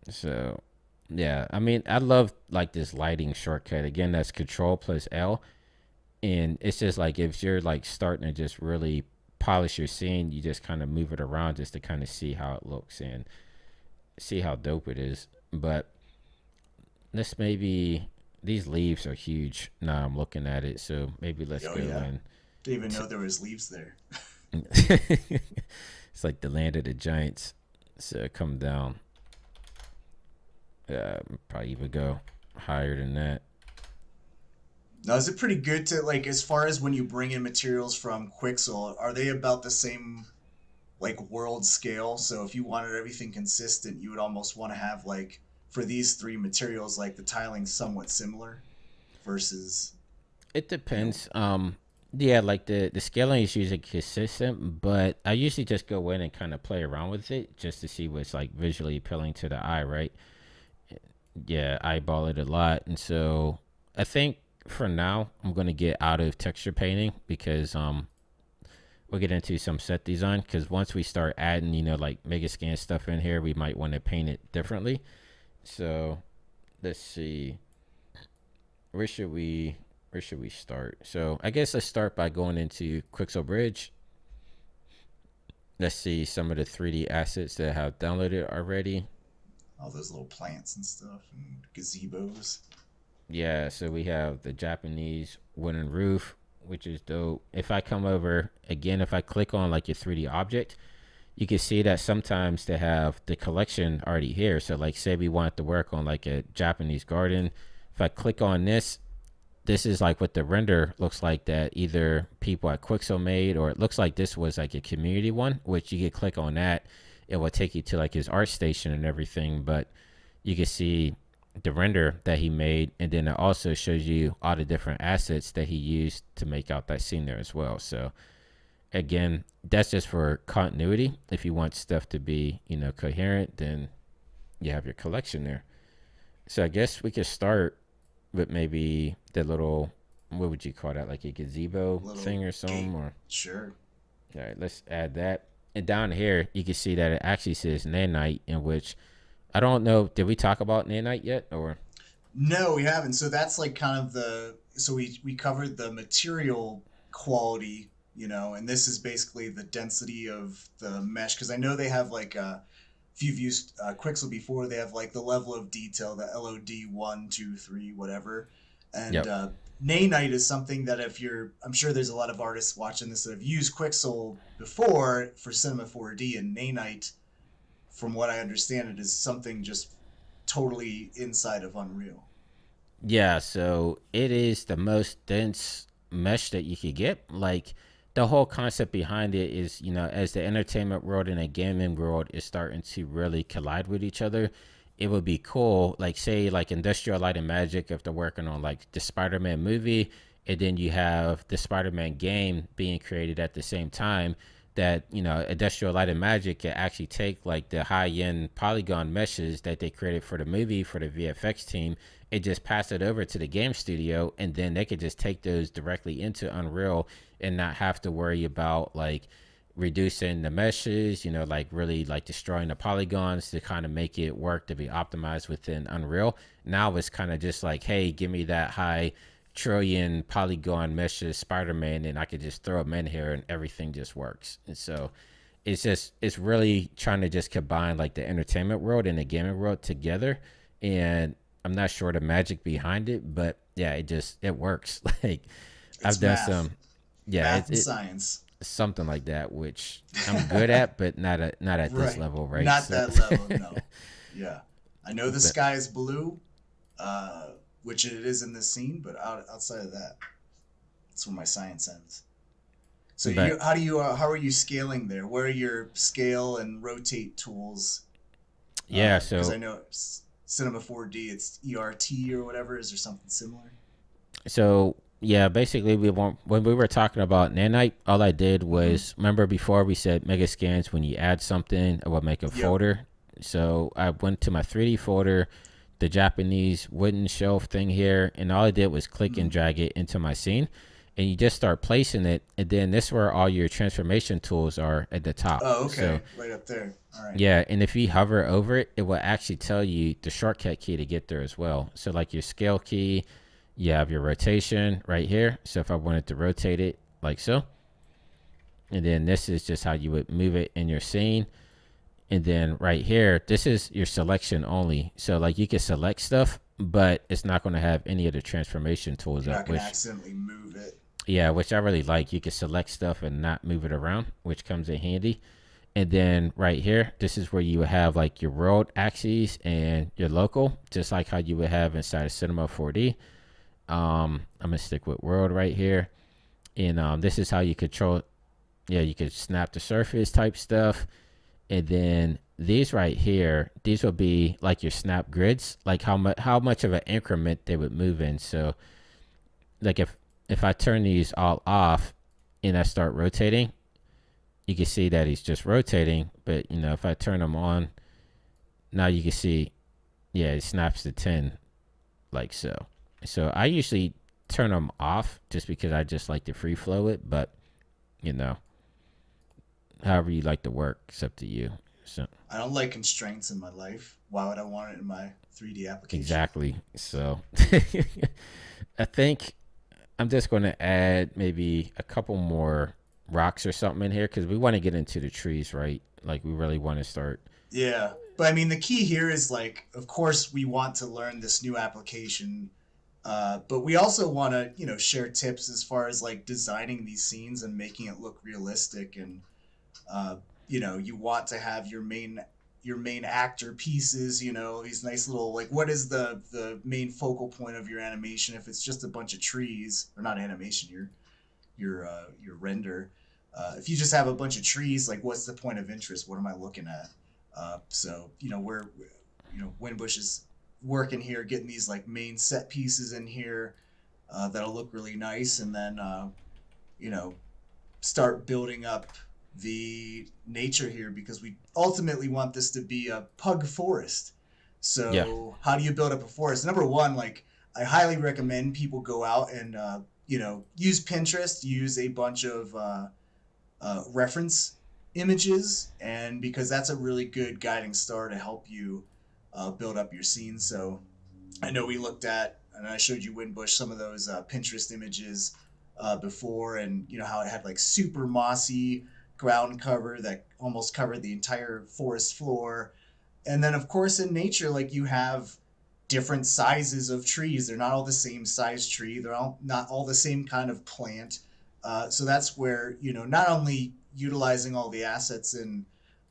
So yeah, I mean, I love like this lighting shortcut. Again, that's Control plus L, and it's just like if you're like starting to just really polish your scene, you just kind of move it around just to kind of see how it looks and see how dope it is. But let's maybe these leaves are huge. Now I'm looking at it, so maybe let's Oh go yeah. in. Didn't even know there was leaves there. It's like the land of the giants. So come down. Probably even go higher than that. Now, is it pretty good to like as far as when you bring in materials from Quixel? Are they about the same like world scale? So if you wanted everything consistent, you would almost want to have like for these three materials, like the tiling somewhat similar versus It you know. depends. Yeah, like the scaling is usually consistent, but I usually just go in and kind of play around with it just to see what's like visually appealing to the eye, right? Yeah, eyeball it a lot, and so I think for now I'm gonna get out of texture painting because we'll get into some set design because once we start adding like mega scan stuff in here, we might want to paint it differently. So let's see, where should we start? So I guess let's start by going into Quixel Bridge. Let's see some of the 3D assets that I have downloaded already. All those little plants and stuff and gazebos. Yeah, so we have the Japanese wooden roof, which is dope. If I come over again, if I click on like your 3D object, you can see that sometimes they have the collection already here. So like say we want to work on like a Japanese garden. If I click on this, this is like what the render looks like that either people at Quixel made, or it looks like this was like a community one, which you could click on that. It will take you to like his art station and everything, but you can see the render that he made, and then it also shows you all the different assets that he used to make out that scene there as well. So again, that's just for continuity. If you want stuff to be, coherent, then you have your collection there. So I guess we could start with maybe the little, what would you call that, like a gazebo Little thing or something? gate. Or Sure. all right, let's add that. And down here, you can see that it actually says nanite, in which I don't know. Did we talk about nanite yet, or? No, we haven't. So that's like kind of so we covered the material quality, and this is basically the density of the mesh because I know they have like if you've used Quixel before, they have like the level of detail, the LOD 1, 2, 3, whatever. And Yep. Nanite is something that I'm sure there's a lot of artists watching this that have used Quixel before for Cinema 4D, and Nanite, from what I understand, it is something just totally inside of Unreal. Yeah, so it is the most dense mesh that you could get. Like the whole concept behind it is, as the entertainment world and the gaming world is starting to really collide with each other, it would be cool. Like say like Industrial Light and Magic, if they're working on like the Spider-Man movie, and then you have the Spider-Man game being created at the same time. That Industrial Light and Magic can actually take like the high-end polygon meshes that they created for the movie for the VFX team and just pass it over to the game studio, and then they could just take those directly into Unreal and not have to worry about like reducing the meshes, like really like destroying the polygons to kind of make it work to be optimized within Unreal. Now it's kind of just like, hey, give me that high trillion polygon meshes Spider-Man, and I could just throw them in here and everything just works. And so it's really trying to just combine like the entertainment world and the gaming world together. And I'm not sure the magic behind it, but yeah, it works. Like I've It's done math, some, yeah, math and science. something like that, which I'm good at, but not at this Right. level, right? Not So, that level, no. Yeah. I know the but sky is blue, uh, which it is in this scene, but outside of that, that's where my science ends. So but how are you scaling there? Where are your scale and rotate tools? yeah, Because so I know Cinema 4D, it's ERT or whatever. Is there something similar? So yeah, basically when we were talking about nanite, all I did Mm-hmm. was remember before we said mega scans when you add something, it will make a Yep. folder. So I went to my 3D folder, the Japanese wooden shelf thing here, and all I did was click and Mm. drag it into my scene. And you just start placing it, and then this is where all your transformation tools are at the top. Oh, So okay. Right up there. All right. yeah, and if you hover over it, it will actually tell you the shortcut key to get there as well. So like your scale key, you have your rotation right here. So if I wanted to rotate it like so, and then this is just how you would move it in your scene. And then right here, this is your selection only. So like you can select stuff, but it's not going to have any of the transformation tools You're not up, going to which accidentally move it. yeah, which I really like. You can select stuff and not move it around, which comes in handy. And then right here, this is where you would have like your world axes and your local, just like how you would have inside of Cinema 4D. I'm gonna stick with world right here, and this is how you control. Yeah, you could snap the surface type stuff, and then these right here, these will be like your snap grids, like how much of an increment they would move in. So like if I turn these all off and I start rotating, you can see that he's just rotating. But if I turn them on, now you can see, yeah, it snaps to 10 like so. So I usually turn them off just because I just like to free flow it. But you know, however you like to work, it's up to you. So I don't like constraints in my life. Why would I want it in my 3D application? exactly. So I think I'm just going to add maybe a couple more rocks or something in here because we want to get into the trees, right? Like we really want to start. Yeah. But I mean, the key here is like, of course, we want to learn this new application, but we also want to, share tips as far as like designing these scenes and making it look realistic. And, you want to have your main, your main actor pieces, these nice little, like, what is the main focal point of your animation? If it's just a bunch of trees, or not animation, your render. If you just have a bunch of trees, like, what's the point of interest? What am I looking at? So we're Winbush is working here, getting these like main set pieces in here that'll look really nice, and then you know start building up the nature here, because we ultimately want this to be a pug forest. Yeah. So how do you build up a forest? Number one, like, I highly recommend people go out and use Pinterest, use a bunch of reference images, and because that's a really good guiding star to help you build up your scene. So I know we looked at, and I showed you Windbush, some of those Pinterest images before, and how it had like super mossy ground cover that almost covered the entire forest floor. And then, of course, in nature, like, you have different sizes of trees. They're not all the same size tree. They're all not all the same kind of plant. So that's where not only utilizing all the assets in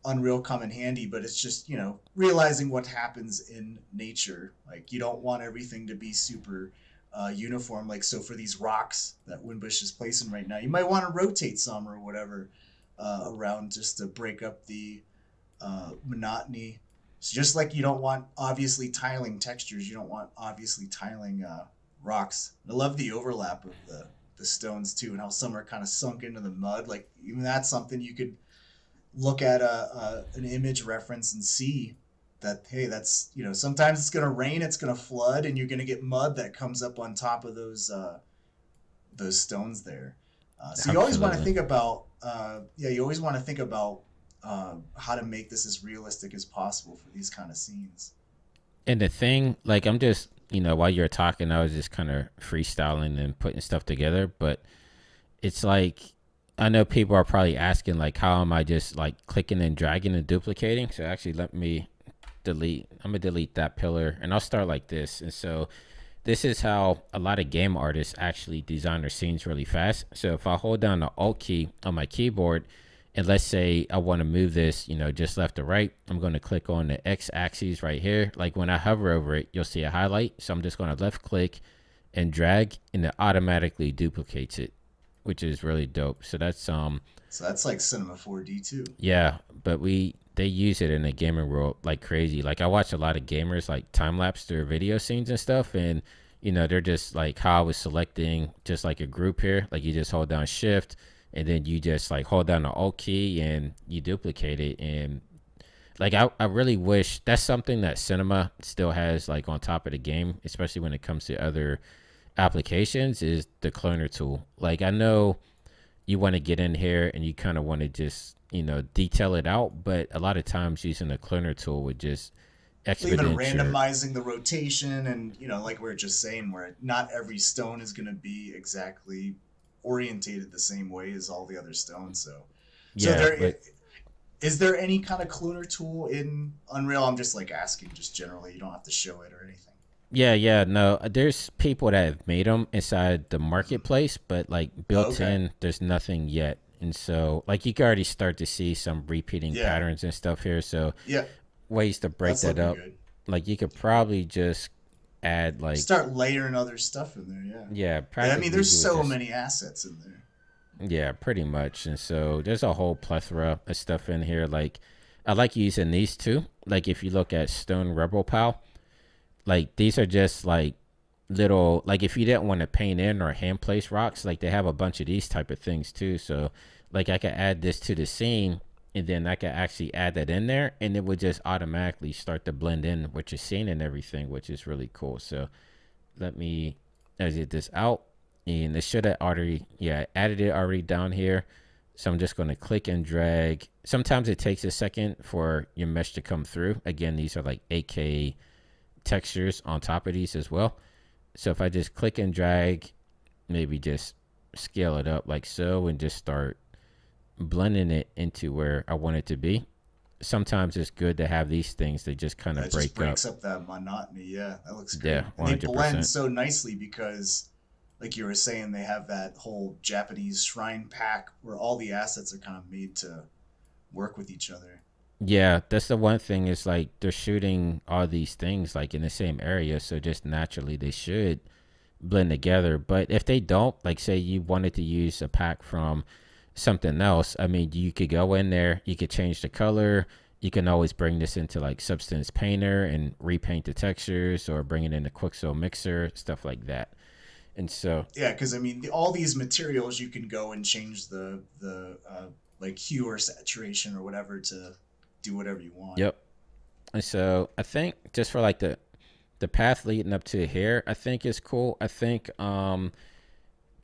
Unreal come in handy, but it's just realizing what happens in nature. Like, you don't want everything to be super uniform. Like, so for these rocks that Windbush is placing right now, you might want to rotate some or whatever around, just to break up the monotony. It's just like you don't want obviously tiling textures. You don't want obviously tiling rocks. I love the overlap of the stones too, and how some are kind of sunk into the mud. Like, even that's something you could look at an image reference and see that, hey, that's sometimes it's going to rain, it's going to flood, and you're going to get mud that comes up on top of those stones there. So you always want to Absolutely. think about you always want to think about how to make this as realistic as possible for these kind of scenes. And the thing, like, I'm just, while you're talking, I was just kind of freestyling and putting stuff together. But it's like, I know people are probably asking, like, how am I just like clicking and dragging and duplicating? So actually, let me delete. I'm gonna delete that pillar, and I'll start like this. And so this is how a lot of game artists actually design their scenes really fast. So if I hold down the Alt key on my keyboard, and let's say I want to move this, just left to right, I'm going to click on the X axis right here. Like, when I hover over it, you'll see a highlight. So I'm just going to left click and drag, and it automatically duplicates it, which is really dope. So that's So that's like Cinema 4D too. yeah, but they use it in the gaming world like crazy. Like, I watch a lot of gamers like time lapse their video scenes and stuff, and they're just like how I was selecting, just like a group here. Like, you just hold down shift, and then you just like hold down the Alt key and you duplicate it. And like, I really wish that's something that cinema still has, like, on top of the game, especially when it comes to other applications, is the cloner tool. Like, I know you want to get in here and you kind of want to just detail it out, but a lot of times using a cloner tool would just Even expedite your randomizing the rotation, and like we are just saying, where not every stone is going to be exactly orientated the same way as all the other stones. So yeah. there But is there any kind of cloner tool in Unreal? I'm just like asking, just generally. You don't have to show it or anything. yeah, no, there's people that have made them inside the marketplace, but like Oh, built okay. in, there's nothing yet. And so, like, you can already start to see some repeating Yeah. patterns and stuff here. So Yeah. ways to break That's that looking up, good. like, you could probably just add, like, Start layering other stuff in there. Yeah. yeah, Yeah. I mean, practically there's you would so just, many assets in there. yeah, pretty much. And so there's a whole plethora of stuff in here. Like, I like using these too. Like, if you look at Stone Rebel Pal, like, these are just like little, like, if you didn't want to paint in or hand place rocks, like, they have a bunch of these type of things too. So like, I could add this to the scene, and then I could actually add that in there, and it would just automatically start to blend in with your scene and everything, which is really cool. So let me exit this out, and it should have already, yeah, added it already down here. So I'm just going to click and drag. Sometimes it takes a second for your mesh to come through. Again, these are like 8K textures on top of these as well. So if I just click and drag, maybe just scale it up like so, and just start blending it into where I want it to be. Sometimes it's good to have these things that just kind of That just break up. breaks up that monotony. Yeah, that looks Yeah, great. And they blend 100%. so nicely because, like you were saying, they have that whole Japanese shrine pack where all the assets are kind of made to work with each other. Yeah, that's the one thing is like they're shooting all these things like in the same area, so just naturally they should blend together. But if they don't, like say you wanted to use a pack from something else, I mean, you could go in there, you could change the color. You can always bring this into like Substance Painter and repaint the textures, or bring it in the Quixel Mixer, stuff like that. And so, Yeah, because I mean, all these materials you can go and change the like hue or saturation or whatever to do whatever you want. yep. And so I think just for like the path leading up to here, I think is cool. I think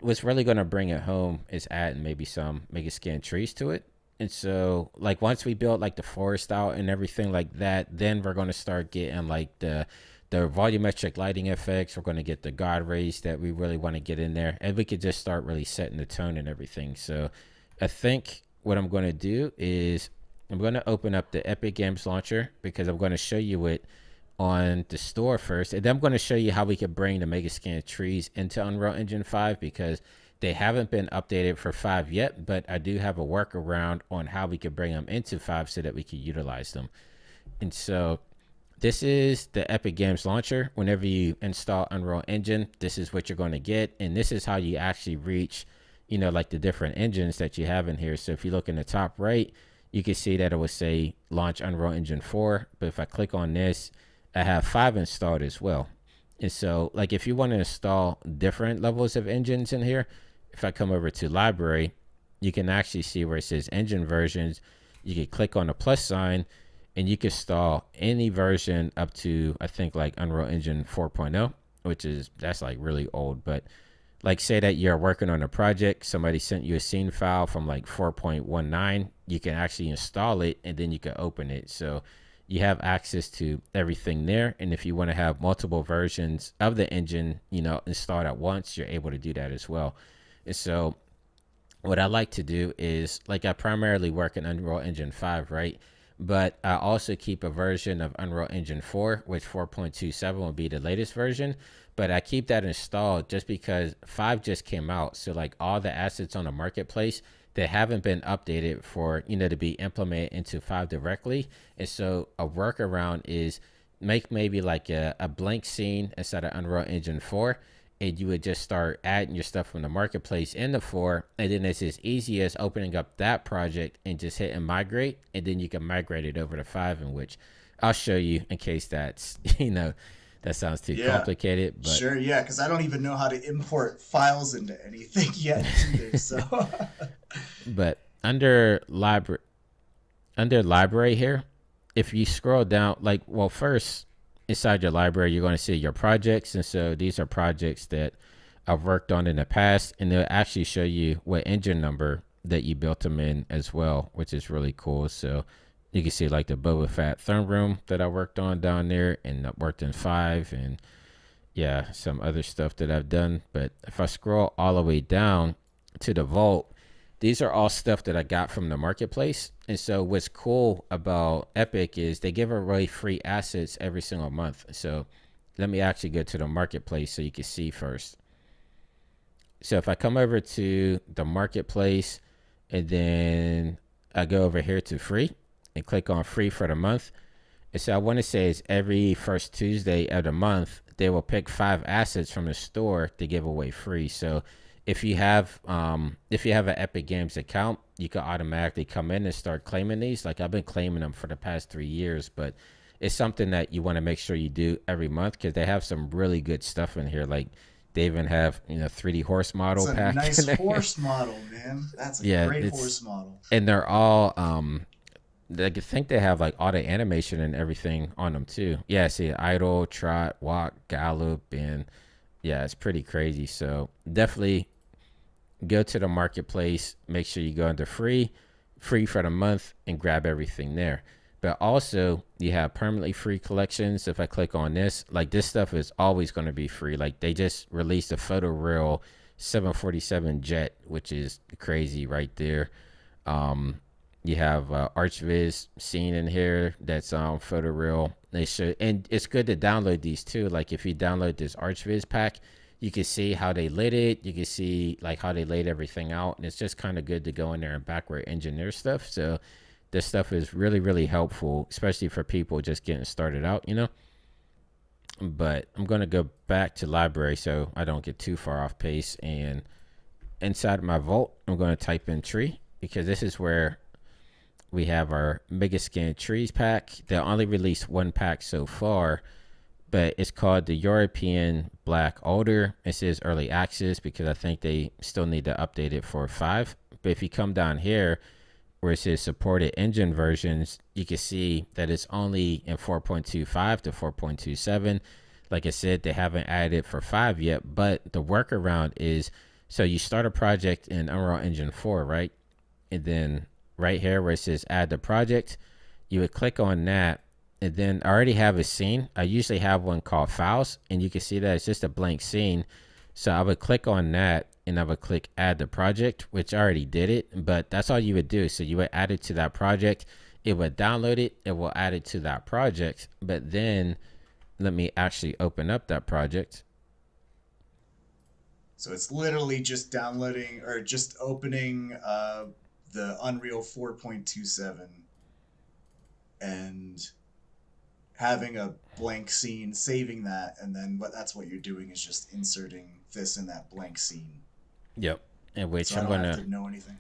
what's really gonna bring it home is adding maybe some mega scan trees to it. And so like once we build like the forest out and everything like that, then we're gonna start getting like the volumetric lighting effects. We're gonna get the God rays that we really want to get in there, and we could just start really setting the tone and everything. So I think what I'm gonna do is I'm gonna open up the Epic Games launcher because I'm gonna show you it on the store first, and then I'm going to show you how we could bring the Megascan trees into Unreal Engine 5 because they haven't been updated for 5 yet, but I do have a workaround on how we could bring them into 5 so that we could utilize them. And so this is the Epic Games launcher. Whenever you install Unreal Engine, this is what you're going to get, and this is how you actually reach, you know, like the different engines that you have in here. So if you look in the top right, you can see that it will say launch Unreal Engine 4, but if I click on this, I have 5 installed as well. And so like if you want to install different levels of engines in here, if I come over to library, you can actually see where it says engine versions. You can click on the plus sign and you can install any version up to I think like Unreal Engine 4.0, which is that's like really old. But like say that you're working on a project, somebody sent you a scene file from like 4.19, you can actually install it and then you can open it. So you have access to everything there. And if you want to have multiple versions of the engine, you know, installed at once, you're able to do that as well. And so what I like to do is like I primarily work in Unreal Engine 5, right? But I also keep a version of Unreal Engine 4, which 4.27 will be the latest version. But I keep that installed just because 5 just came out. So like all the assets on the marketplace, they haven't been updated for, you know, to be implemented into 5 directly. And so a workaround is make maybe like a blank scene instead of Unreal Engine 4, and you would just start adding your stuff from the marketplace in the 4, and then it's as easy as opening up that project and just hitting migrate, and then you can migrate it over to 5, in which I'll show you in case that's you know that sounds too Yeah, complicated. But sure. Yeah, because I don't even know how to import files into anything yet either. So under library here, if you scroll down, like, well, first inside your library, you're going to see your projects. And so these are projects that I've worked on in the past, and they'll actually show you what engine number that you built them in as well, which is really cool. So you can see like the Boba Fett throne room that I worked on down there, and I worked in 5, and yeah, some other stuff that I've done. But if I scroll all the way down to the vault, these are all stuff that I got from the marketplace. And so what's cool about Epic is they give away free assets every single month. So let me actually go to the marketplace so you can see first. So if I come over to the marketplace and then I go over here to free and click on free for the month. And so I want to say it's every first Tuesday of the month, they will pick 5 assets from the store to give away free. So if you have an Epic Games account, you can automatically come in and start claiming these. Like I've been claiming them for the past 3 years, but it's something that you want to make sure you do every month because they have some really good stuff in here. Like they even have 3D horse it's model a pack nice in there. horse model, man. That's a Yeah, great it's horse model. and they're all I think they have like all the animation and everything on them too. Yeah, see idle, trot, walk, gallop, and yeah, it's pretty crazy. So definitely go to the marketplace, make sure you go into free for the month, and grab everything there. But also you have permanently free collections. If I click on this, like this stuff is always going to be free. Like they just released a photoreal 747 jet, which is crazy right there. You have ArchViz scene in here that's photoreal. They should, and it's good to download these too. Like if you download this ArchViz pack, you can see how they lit it. You can see like how they laid everything out, and it's just kind of good to go in there and backward engineer stuff. So this stuff is really, really helpful, especially for people just getting started out, you know. But I'm going to go back to library so I don't get too far off pace. And inside my vault, I'm going to type in tree, because this is where we have our Megascan trees pack. They only released one pack so far, but it's called the European Black Alder. It says early access because I think they still need to update it for 5. But if you come down here where it says supported engine versions, you can see that it's only in 4.25 to 4.27. Like I said, they haven't added it for 5 yet, but the workaround is, so you start a project in Unreal Engine 4, right? And then right here where it says add the project, you would click on that. And then I already have a scene. I usually have one called files, and you can see that it's just a blank scene. So I would click on that and I would click add the project, which I already did it, but that's all you would do. So you would add it to that project. It would download it. It will add it to that project. But then let me actually open up that project. So it's literally just downloading or just opening the Unreal 4.27 and having a blank scene, saving that, and then that's what you're doing is just inserting this in that blank scene. Yep. In which So I I'm don't going have to, to know anything.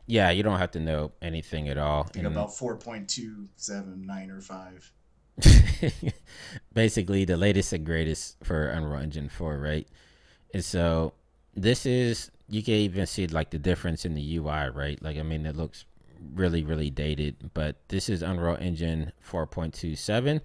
yeah, you don't have to know anything at all. Think about 4.279 or 5. Basically the latest and greatest for Unreal Engine 4, right? And so this is, you can even see like the difference in the UI, right? Like, I mean, it looks really, really dated, but this is Unreal Engine 4.27,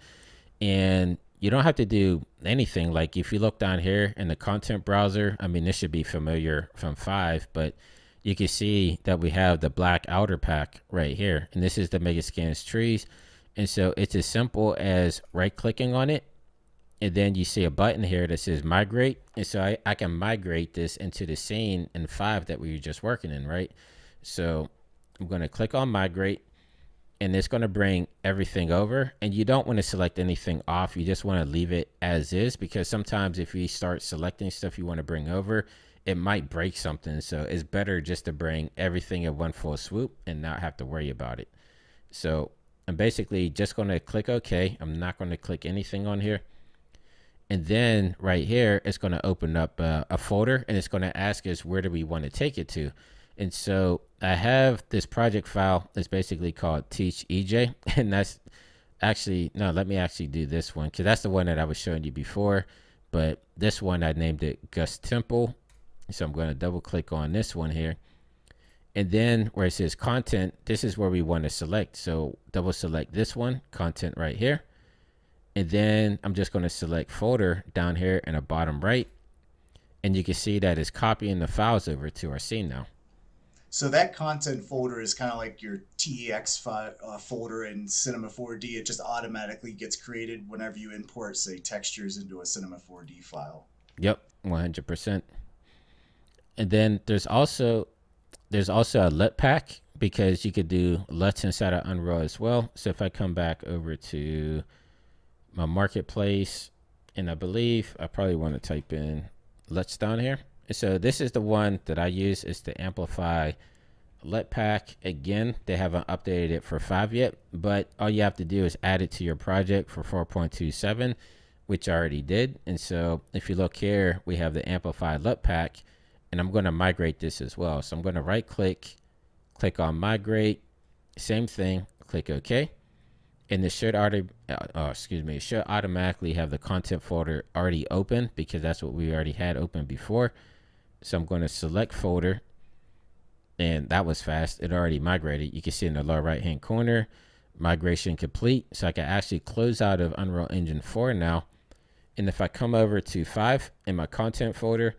and you don't have to do anything. Like if you look down here in the content browser, I mean, this should be familiar from 5, but you can see that we have the black outer pack right here, and this is the Megascans trees. And so it's as simple as right clicking on it, and then you see a button here that says migrate. And so I can migrate this into the scene in 5 that we were just working in, right? So I'm going to click on migrate, and it's going to bring everything over. And you don't want to select anything off. You just want to leave it as is, because sometimes if you start selecting stuff you want to bring over, it might break something. So it's better just to bring everything in one full swoop and not have to worry about it. So I'm basically just going to click OK. I'm not going to click anything on here. And then right here, it's going to open up a folder, and it's going to ask us where do we want to take it to. And so I have this project file that's basically called Teach EJ. And that's actually, no, let me actually do this one, because that's the one that I was showing you before. But this one, I named it Gus Temple. So I'm going to double click on this one here. And then where it says content, this is where we want to select. So double select this one, content right here. And then I'm just going to select folder down here in the bottom right. And you can see that it's copying the files over to our scene now. So that content folder is kind of like your TEX folder in Cinema 4D. It just automatically gets created whenever you import, say, textures into a Cinema 4D file. Yep, 100%. And then there's also a LUT pack, because you could do LUTs inside of Unreal as well. So if I come back over to my marketplace, and I believe I probably want to type in LUTs down here. So this is the one that I use, is the Amplify LUT pack. Again, they haven't updated it for 5 yet, but all you have to do is add it to your project for 4.27, which I already did. And so if you look here, we have the Amplify LUT pack, and I'm going to migrate this as well. So I'm going to right click on migrate, same thing, click OK. And it should it should automatically have the content folder already open, because that's what we already had open before. So I'm going to select folder, and that was fast. It already migrated. You can see in the lower right hand corner, migration complete. So I can actually close out of Unreal Engine 4 now. And if I come over to 5 in my content folder,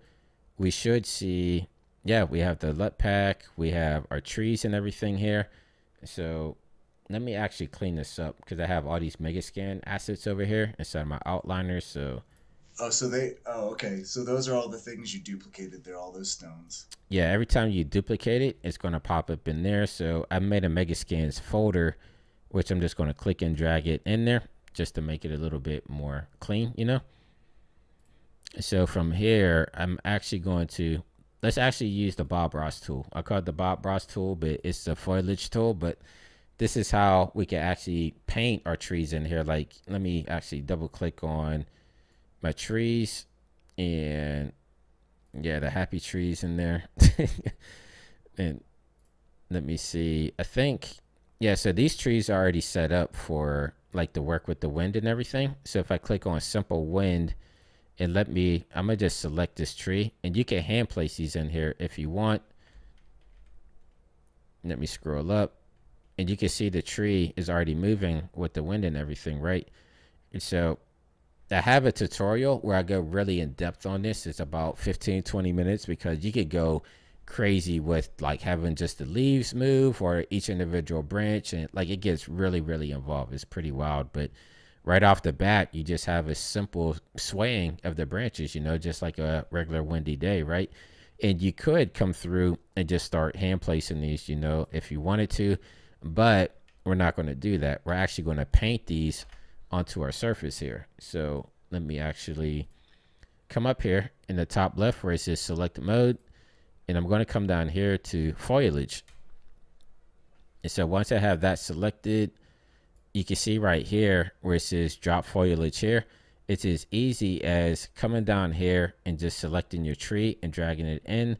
we should see, yeah, we have the LUT pack, we have our trees and everything here. So let me actually clean this up, because I have all these Megascan assets over here inside my outliners. So okay. So those are all the things you duplicated there, all those stones. yeah, every time you duplicate it, it's going to pop up in there. So I made a Megascans folder, which I'm just going to click and drag it in there just to make it a little bit more clean, you know. So from here, I'm actually going to, let's actually use the Bob Ross tool. I call it the Bob Ross tool, but it's the foliage tool, but this is how we can actually paint our trees in here. Like, let me actually double click on my trees, and yeah, the happy trees in there. And let me see. I think, yeah, so these trees are already set up for like to work with the wind and everything. So if I click on simple wind and I'm gonna just select this tree, and you can hand place these in here if you want. Let me scroll up, and you can see the tree is already moving with the wind and everything, right? And so I have a tutorial where I go really in depth on this. It's about 15-20 minutes, because you could go crazy with like having just the leaves move or each individual branch, and like it gets really, really involved. It's pretty wild. But right off the bat, you just have a simple swaying of the branches, just like a regular windy day, right? And you could come through and just start hand placing these, if you wanted to, but we're not going to do that. We're actually going to paint these onto our surface here. So let me actually come up here in the top left where it says select mode, and I'm going to come down here to foliage. And so once I have that selected, you can see right here where it says drop foliage here. It's as easy as coming down here and just selecting your tree and dragging it in.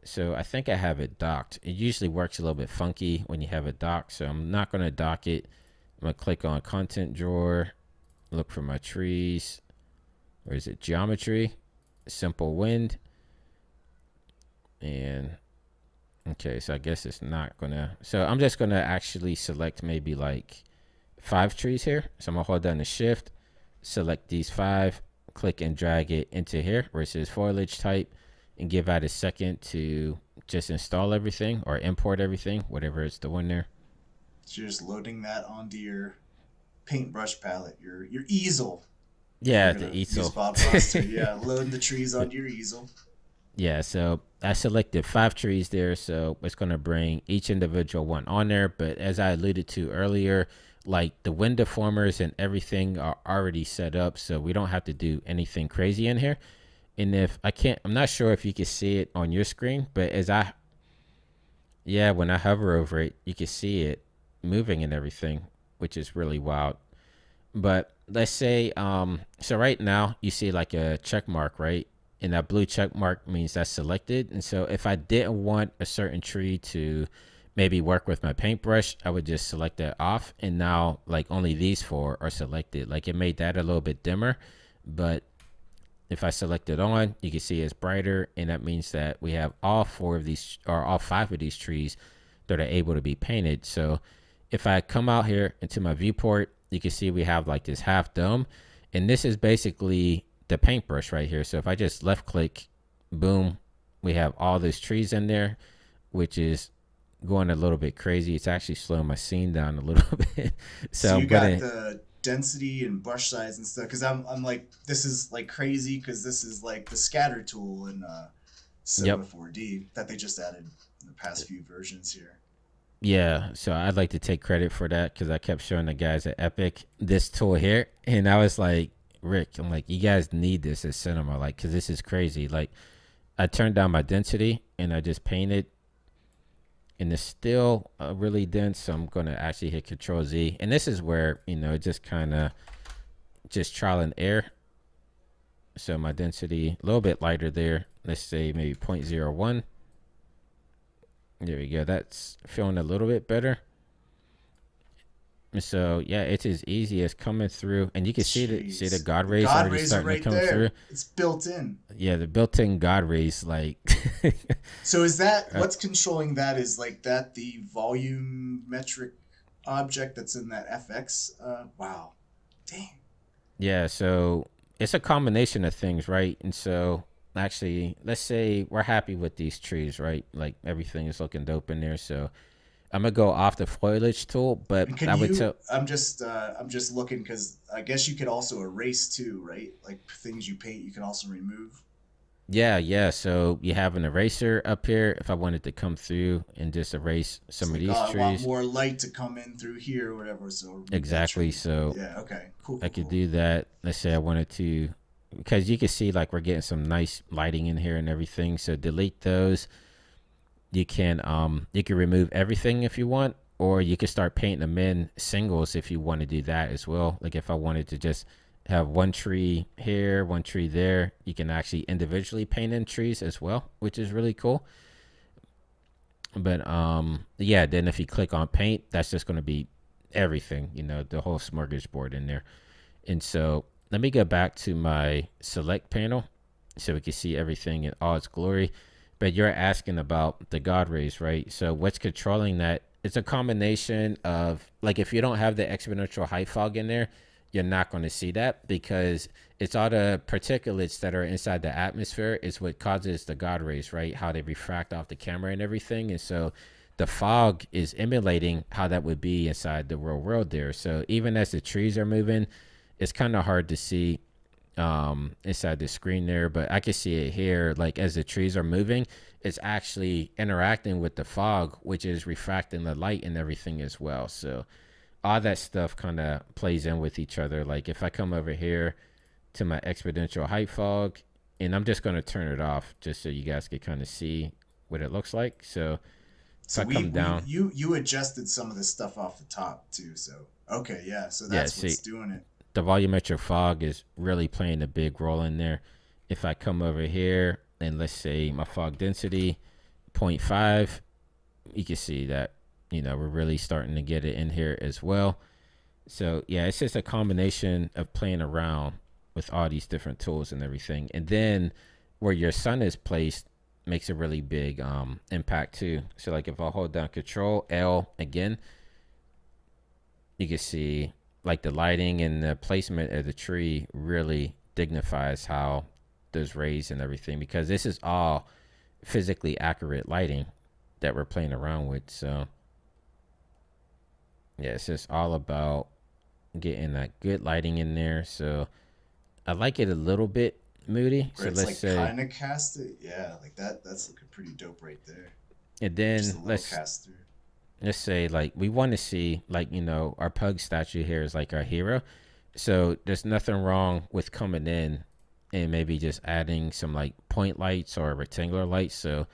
So I think I have it docked. It usually works a little bit funky when you have it docked, so I'm not going to dock it. I'm going to click on content drawer, look for my trees. Where is it? Geometry, simple wind. And okay, so I guess it's not gonna, so I'm just gonna actually select maybe like 5 trees here. So I'm gonna hold down the shift, select these 5, click and drag it into here where it says foliage type, and give that a second to just install everything or import everything, whatever it's doing there. So you're just loading that onto your paintbrush palette, your easel. Yeah, the easel. Yeah, loading the trees onto your easel. Yeah, so I selected 5 trees there, so it's going to bring each individual one on there. But as I alluded to earlier, like the wind deformers and everything are already set up, so we don't have to do anything crazy in here. And if I can't, I'm not sure if you can see it on your screen, but when I hover over it, you can see it moving and everything, which is really wild. But let's say, so right now you see like a check mark, right? And that blue check mark means that's selected. And so if I didn't want a certain tree to maybe work with my paintbrush, I would just select that off. And now like only these 4 are selected. Like it made that a little bit dimmer, but if I select it on, you can see it's brighter. And that means that we have all 4 of these, or all 5 of these trees that are able to be painted. So if I come out here into my viewport, you can see we have like this half dome, and this is basically the paintbrush right here. So if I just left click, boom, we have all those trees in there, which is going a little bit crazy. It's actually slowing my scene down a little bit. So you got the density and brush size and stuff, because I'm like, this is like crazy, because this is like the scatter tool in Cinema 4D that they just added in the past few versions here. Yeah, so I'd like to take credit for that, because I kept showing the guys at Epic this tool here, and I was like, Rick, I'm like, you guys need this at Cinema, like, because this is crazy. Like, I turned down my density and I just painted, and it's still really dense, so I'm going to actually hit Control Z. And this is where, just kind of just trial and error. So my density a little bit lighter there. Let's say maybe 0.01. There we go. That's feeling a little bit better. So yeah, it's as easy as coming through, and you can see the God rays already starting to come through. It's built in. Yeah, the built-in God rays, like. So is that what's controlling that? Is like that the volumetric object that's in that FX? Wow, dang. Yeah, so it's a combination of things, right? And so actually, let's say we're happy with these trees, right? Like everything is looking dope in there, so. I'm gonna go off the foliage tool, but I'm just looking, because I guess you could also erase too, right? Like things you paint, you can also remove. Yeah. So you have an eraser up here. If I wanted to come through and just erase some of these trees, I want more light to come in through here or whatever. So exactly. So yeah, okay, cool. I could do that. Let's say I wanted to, because you can see like we're getting some nice lighting in here and everything. So delete those. You can remove everything if you want, or you could start painting them in singles if you want to do that as well. Like if I wanted to just have one tree here, one tree there, you can actually individually paint in trees as well, which is really cool. But yeah, then if you click on paint, that's just going to be everything, the whole smorgasbord in there. And so let me go back to my select panel so we can see everything in all its glory. But you're asking about the God rays, right? So what's controlling that? It's a combination of, like, if you don't have the exponential height fog in there, you're not going to see that, because it's all the particulates that are inside the atmosphere is what causes the God rays, right? How they refract off the camera and everything. And so the fog is emulating how that would be inside the real world there. So even as the trees are moving, it's kind of hard to see inside the screen there, but I can see it here. Like as the trees are moving, it's actually interacting with the fog, which is refracting the light and everything as well. So all that stuff kind of plays in with each other. Like if I come over here to my exponential height fog, and I'm just going to turn it off just so you guys can kind of see what it looks like. So if So I come down, you adjusted some of this stuff off the top too. So okay, yeah. So yeah, that's see, what's doing it. the volumetric fog is really playing a big role in there. If I come over here and let's say my fog density 0.5, you can see that, we're really starting to get it in here as well. So yeah, it's just a combination of playing around with all these different tools and everything. And then where your sun is placed makes a really big impact too. So like if I hold down Control L again, you can see like the lighting and the placement of the tree really dignifies how those rays and everything, because this is all physically accurate lighting that we're playing around with. So yeah, it's just all about getting that good lighting in there. So I like it a little bit moody. Where So it's let's like say, kind of casted. Yeah, like that. That's looking pretty dope right there. and Just then a little caster. let's say like we want to see like, our pug statue here is like our hero. So there's nothing wrong with coming in and maybe just adding some like point lights or rectangular lights. So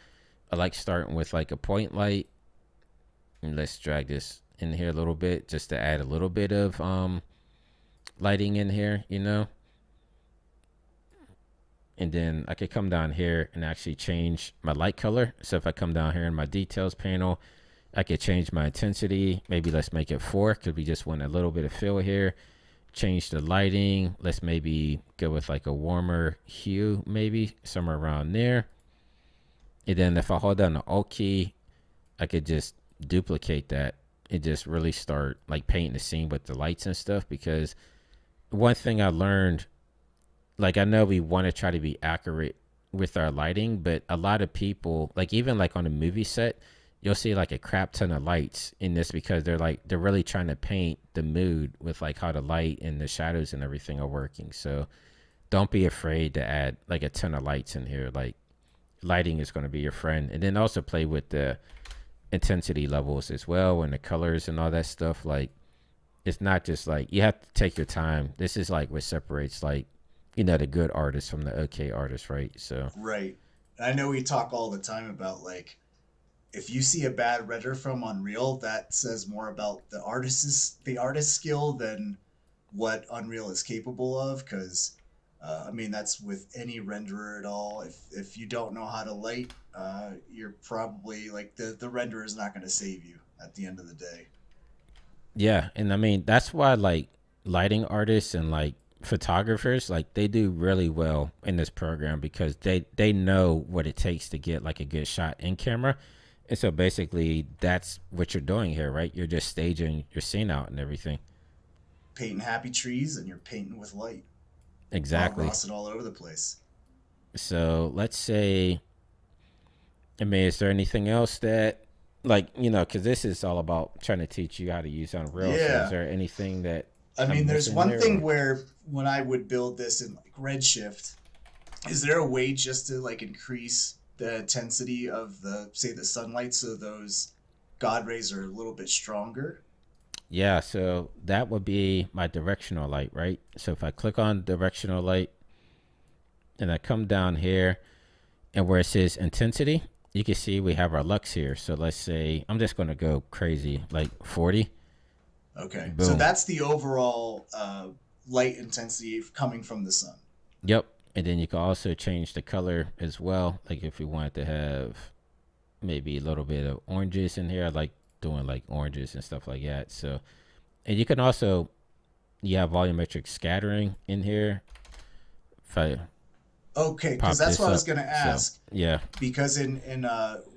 I like starting with like a point light, and let's drag this in here a little bit just to add a little bit of lighting in here. And then I could come down here and actually change my light color. So if I come down here in my details panel, I could change my intensity. Maybe let's make it 4 because we just want a little bit of fill here. Change the lighting. Let's maybe go with like a warmer hue, maybe somewhere around there. And then if I hold down the Alt key, I could just duplicate that and just really start like painting the scene with the lights and stuff. Because one thing I learned, like I know we want to try to be accurate with our lighting, but a lot of people, like even like on a movie set, you'll see like a crap ton of lights in this because they're really trying to paint the mood with like how the light and the shadows and everything are working. So don't be afraid to add like a ton of lights in here. Like lighting is going to be your friend. And then also play with the intensity levels as well and the colors and all that stuff. Like it's not just like you have to take your time. This is like what separates like, the good artists from the okay artists, right? So Right. I know we talk all the time about like if you see a bad render from Unreal, that says more about the artist's skill than what Unreal is capable of. Because I mean that's with any renderer at all. If you don't know how to light, you're probably like the renderer is not going to save you at the end of the day. yeah, and I mean that's why like lighting artists and like photographers, like they do really well in this program because they know what it takes to get like a good shot in camera. And so basically that's what you're doing here, right? You're just staging your scene out and everything. Painting happy trees and you're painting with light. Bob Exactly. Ross it all over the place. So let's say, I mean, is there anything else that, like, because this is all about trying to teach you how to use Unreal. So is Yeah. there anything that I mean, I'm there's missing one here? thing Or where when I would build this in like Redshift, is there a way just to like increase the intensity of the say the sunlight so those god rays are a little bit stronger? yeah, so that would be my directional light, right? So if I click on directional light and I come down here and where it says intensity, you can see we have our lux here. So let's say I'm just going to go crazy, like 40. Okay, so Boom. that's the overall light intensity coming from the sun. Yep. And then you can also change the color as well. Like if we wanted to have maybe a little bit of oranges in here, I like doing like oranges and stuff like that. So, and you can also, you have volumetric scattering in here. If I Okay, because pop that's this what I was up. going to So, ask. yeah. Because in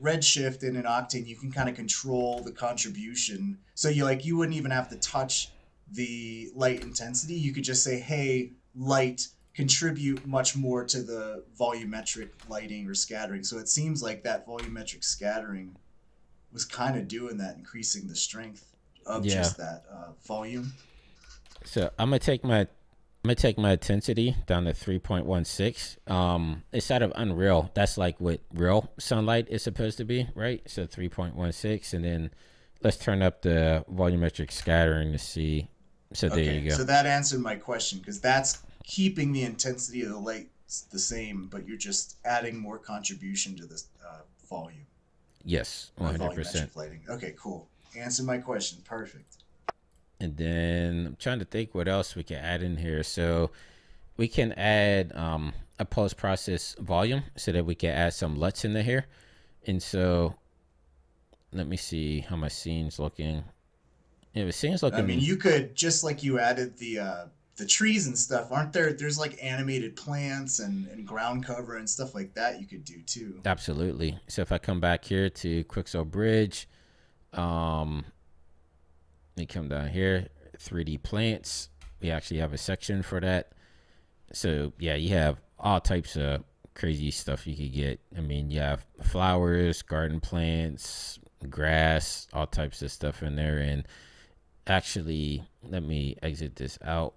Redshift and in Octane, you can kind of control the contribution. So you wouldn't even have to touch the light intensity. You could just say, "Hey, light, contribute much more to the volumetric lighting or scattering." So it seems like that volumetric scattering was kind of doing that, increasing the strength of Yeah. just that volume. So I'm gonna take my intensity down to 3.16. Instead of Unreal, that's like what real sunlight is supposed to be, right? So 3.16, and then let's turn up the volumetric scattering to see. So there Okay, you go. so that answered my question because that's keeping the intensity of the light the same, but you're just adding more contribution to this volume Yes, or 100%. volumetric lighting. Okay, cool. Answer my question. Perfect. And then I'm trying to think what else we can add in here. So we can add a post process volume so that we can add some LUTs in here. And so let me see how my scene's looking. Yeah, the scene's I mean, looking you could just like you added the trees and stuff. Aren't there? There's like animated plants and ground cover and stuff like that you could do too. absolutely. So if I come back here to Quicksell Bridge, um, we come down here, 3D plants. We actually have a section for that. So yeah, you have all types of crazy stuff you could get. I mean, you have flowers, garden plants, grass, all types of stuff in there. And actually, let me exit this out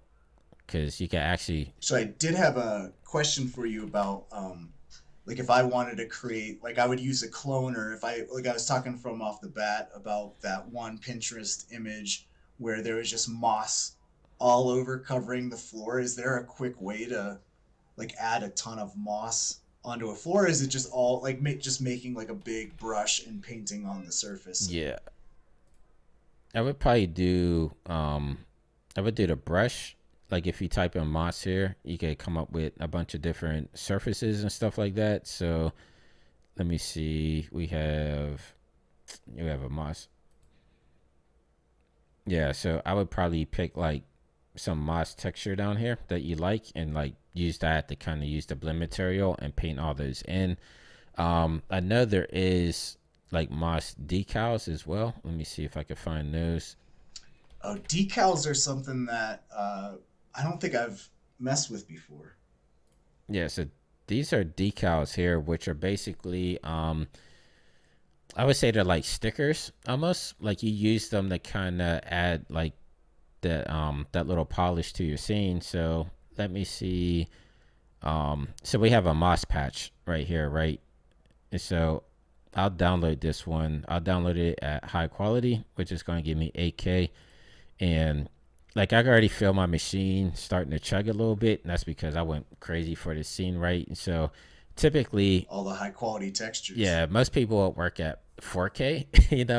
because you can actually. So I did have a question for you about like if I wanted to create like I would use a cloner if I like I was talking from off the bat about that one Pinterest image where there was just moss all over covering the floor. Is there a quick way to like add a ton of moss onto a floor? Or is it just all like just making like a big brush and painting on the surface? Yeah, I would probably do. I would do the brush. Like if you type in moss here, you can come up with a bunch of different surfaces and stuff like that. So let me see. We have a moss. Yeah, so I would probably pick like some moss texture down here that you like and like use that to kind of use the blend material and paint all those in. I know there is like moss decals as well. Let me see if I can find those. Oh, decals are something that I don't think I've messed with before. Yeah, so these are decals here, which are basically I would say they're like stickers almost. Like you use them to kind of add like that little polish to your scene. So let me see. So we have a moss patch right here, right? And so I'll download this one. I'll download it at high quality, which is going to give me 8K. And like I can already feel my machine starting to chug a little bit, and that's because I went crazy for this scene, right? And so typically, All the high quality textures. yeah, most people will work at 4K.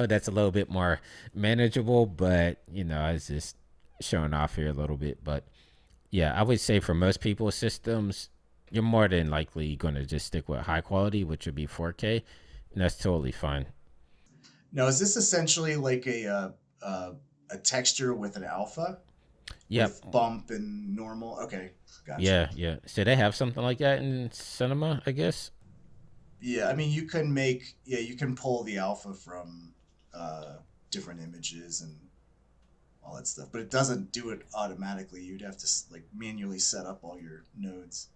That's a little bit more manageable, but I was just showing off here a little bit. But yeah, I would say for most people's systems, you're more than likely going to just stick with high quality, which would be 4K, and that's totally fine. Now, is this essentially like a texture with an alpha Yep. with bump and normal? Okay, gotcha. Yeah, yeah. So they have something like that in cinema, I guess. Yeah, I mean you can pull the alpha from uh, different images and all that stuff, but it doesn't do it automatically. You'd have to like manually set up all your nodes.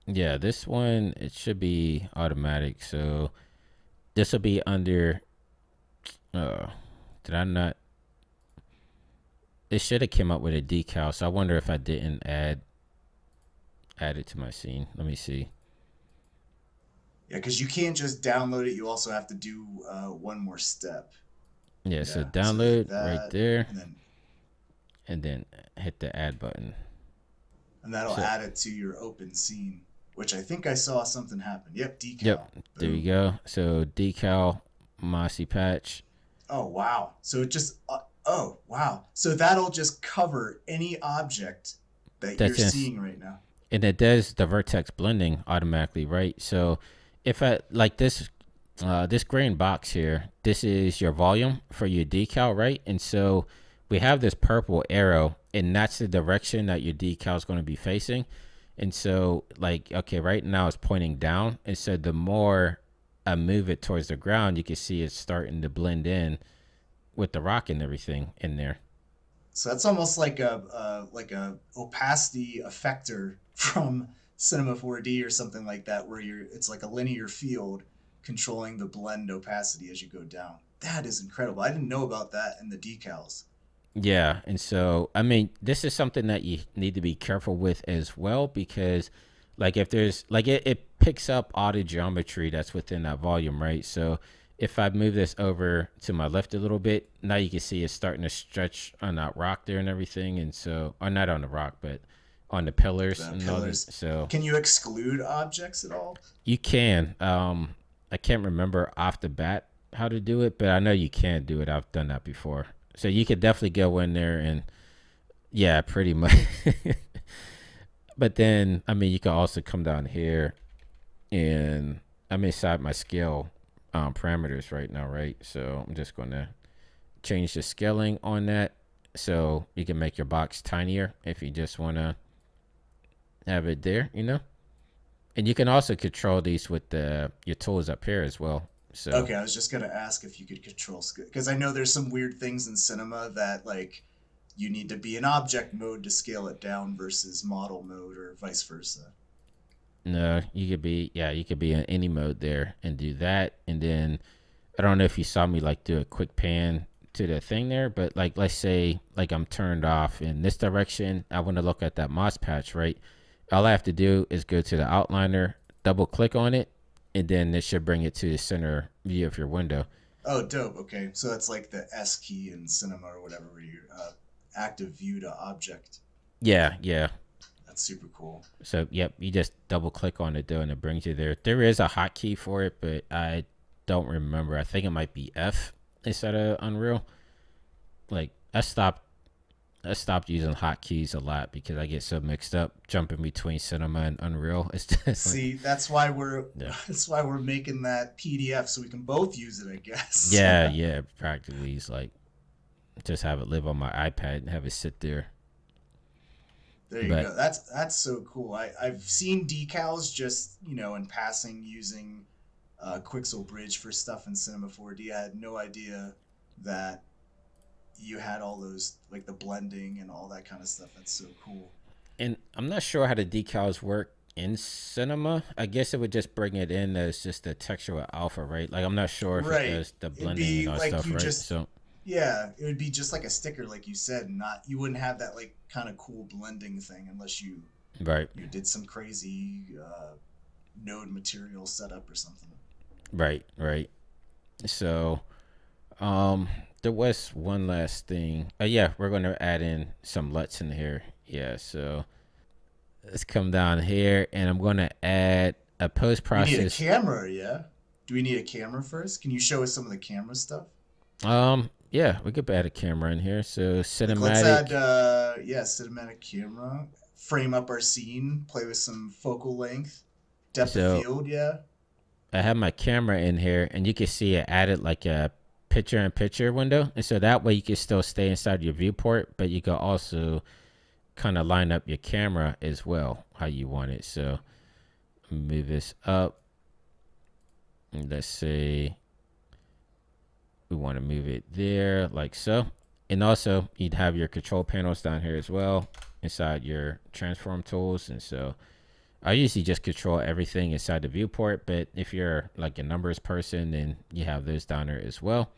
Yeah, this one it should be automatic. So this will be under. Uh, did I not? It should have came up with a decal. So I wonder if I didn't add it to my scene. Let me see. Yeah, because you can't just download it. You also have to do one more step. Yeah, so Yeah, so there's download right that, there, and then and then hit the add button. and that'll So add it to your open scene. which I think I saw something happen. Yep, Yep, decal. there you Boom. go. So decal, mossy patch. Oh wow. So it just oh wow. So that'll just cover any object that you're That's in, seeing right now. and it does the vertex blending automatically, right? So if I like this, this green box here, this is your volume for your decal, right? And so we have this purple arrow, and that's the direction that your decal is going to be facing. And so, like, okay, right now it's pointing down, and so the more I move it towards the ground, you can see it's starting to blend in with the rock and everything in there. So that's almost like a opacity effector from Cinema 4D or something like that, where you're it's like a linear field controlling the blend opacity as you go down. That is incredible. I didn't know about that in the decals. Yeah, and so I mean, this is something that you need to be careful with as well because, like, if there's like it picks up all the geometry that's within that volume, right? So if I move this over to my left a little bit, now you can see it's starting to stretch on that rock there and everything, and so or not on the rock, but on the pillars The and all the pillars. so Can you exclude objects at all? you can. I can't remember off the bat how to do it, but I know you can do it. I've done that before. So you could definitely go in there and yeah, pretty much. But then I mean you can also come down here and I'm inside my scale parameters right now, right? So I'm just gonna change the scaling on that so you can make your box tinier if you just wanna have it there, you know? And you can also control these with your tools up here as well. So Okay, I was just gonna ask if you could control because I know there's some weird things in cinema that like you need to be in object mode to scale it down versus model mode or vice versa. no, you could be yeah, you could be in any mode there and do that. And then I don't know if you saw me like do a quick pan to the thing there, but like let's say like I'm turned off in this direction. I want to look at that moss patch, right? All I have to do is go to the outliner, double click on it, and then it should bring it to the center view of your window. Oh, dope. Okay, so that's like the S key in cinema or whatever, where you active view to object. Yeah, yeah. That's super cool. So yep, you just double click on it though, and it brings you there. There is a hotkey for it, but I don't remember. I think it might be F instead of Unreal. Like I stopped using hotkeys a lot because I get so mixed up jumping between Cinema and Unreal. It's just like See, that's why we're yeah, that's why we're making that PDF so we can both use it, I guess. yeah, yeah. Practically, it's like just have it live on my iPad and have it sit there. There you But go. That's so cool. I've seen decals just in passing using Quixel Bridge for stuff in Cinema 4D. I had no idea that you had all those like the blending and all that kind of stuff. That's so cool. and I'm not sure how the decals work in Cinema. I guess it would just bring it in as just the textual alpha, right? Like I'm not sure if it Right. does the It'd blending be and all like stuff, you right? just So yeah, it would be just like a sticker, like you said, not you wouldn't have that like kind of cool blending thing unless right, you did some crazy node material setup or something. right, right. So um, there was one last thing. Yeah, we're gonna add in some LUTs in here. Yeah, so let's come down here, and I'm gonna add a post We need a process. camera, yeah. Do we need a camera first? Can you show us some of the camera stuff? Yeah, we could add a camera in here. So Like let's add cinematic. yeah, cinematic camera, frame up our scene, play with some focal length, depth of So field, yeah. I have my camera in here, and you can see it added like a picture-in-picture window, and so that way you can still stay inside your viewport, but you can also kind of line up your camera as well how you want it. So move this up. And let's say we want to move it there like so. And also you'd have your control panels down here as well inside your transform tools. And so I usually just control everything inside the viewport, but if you're like a numbers person, then you have those down there as well.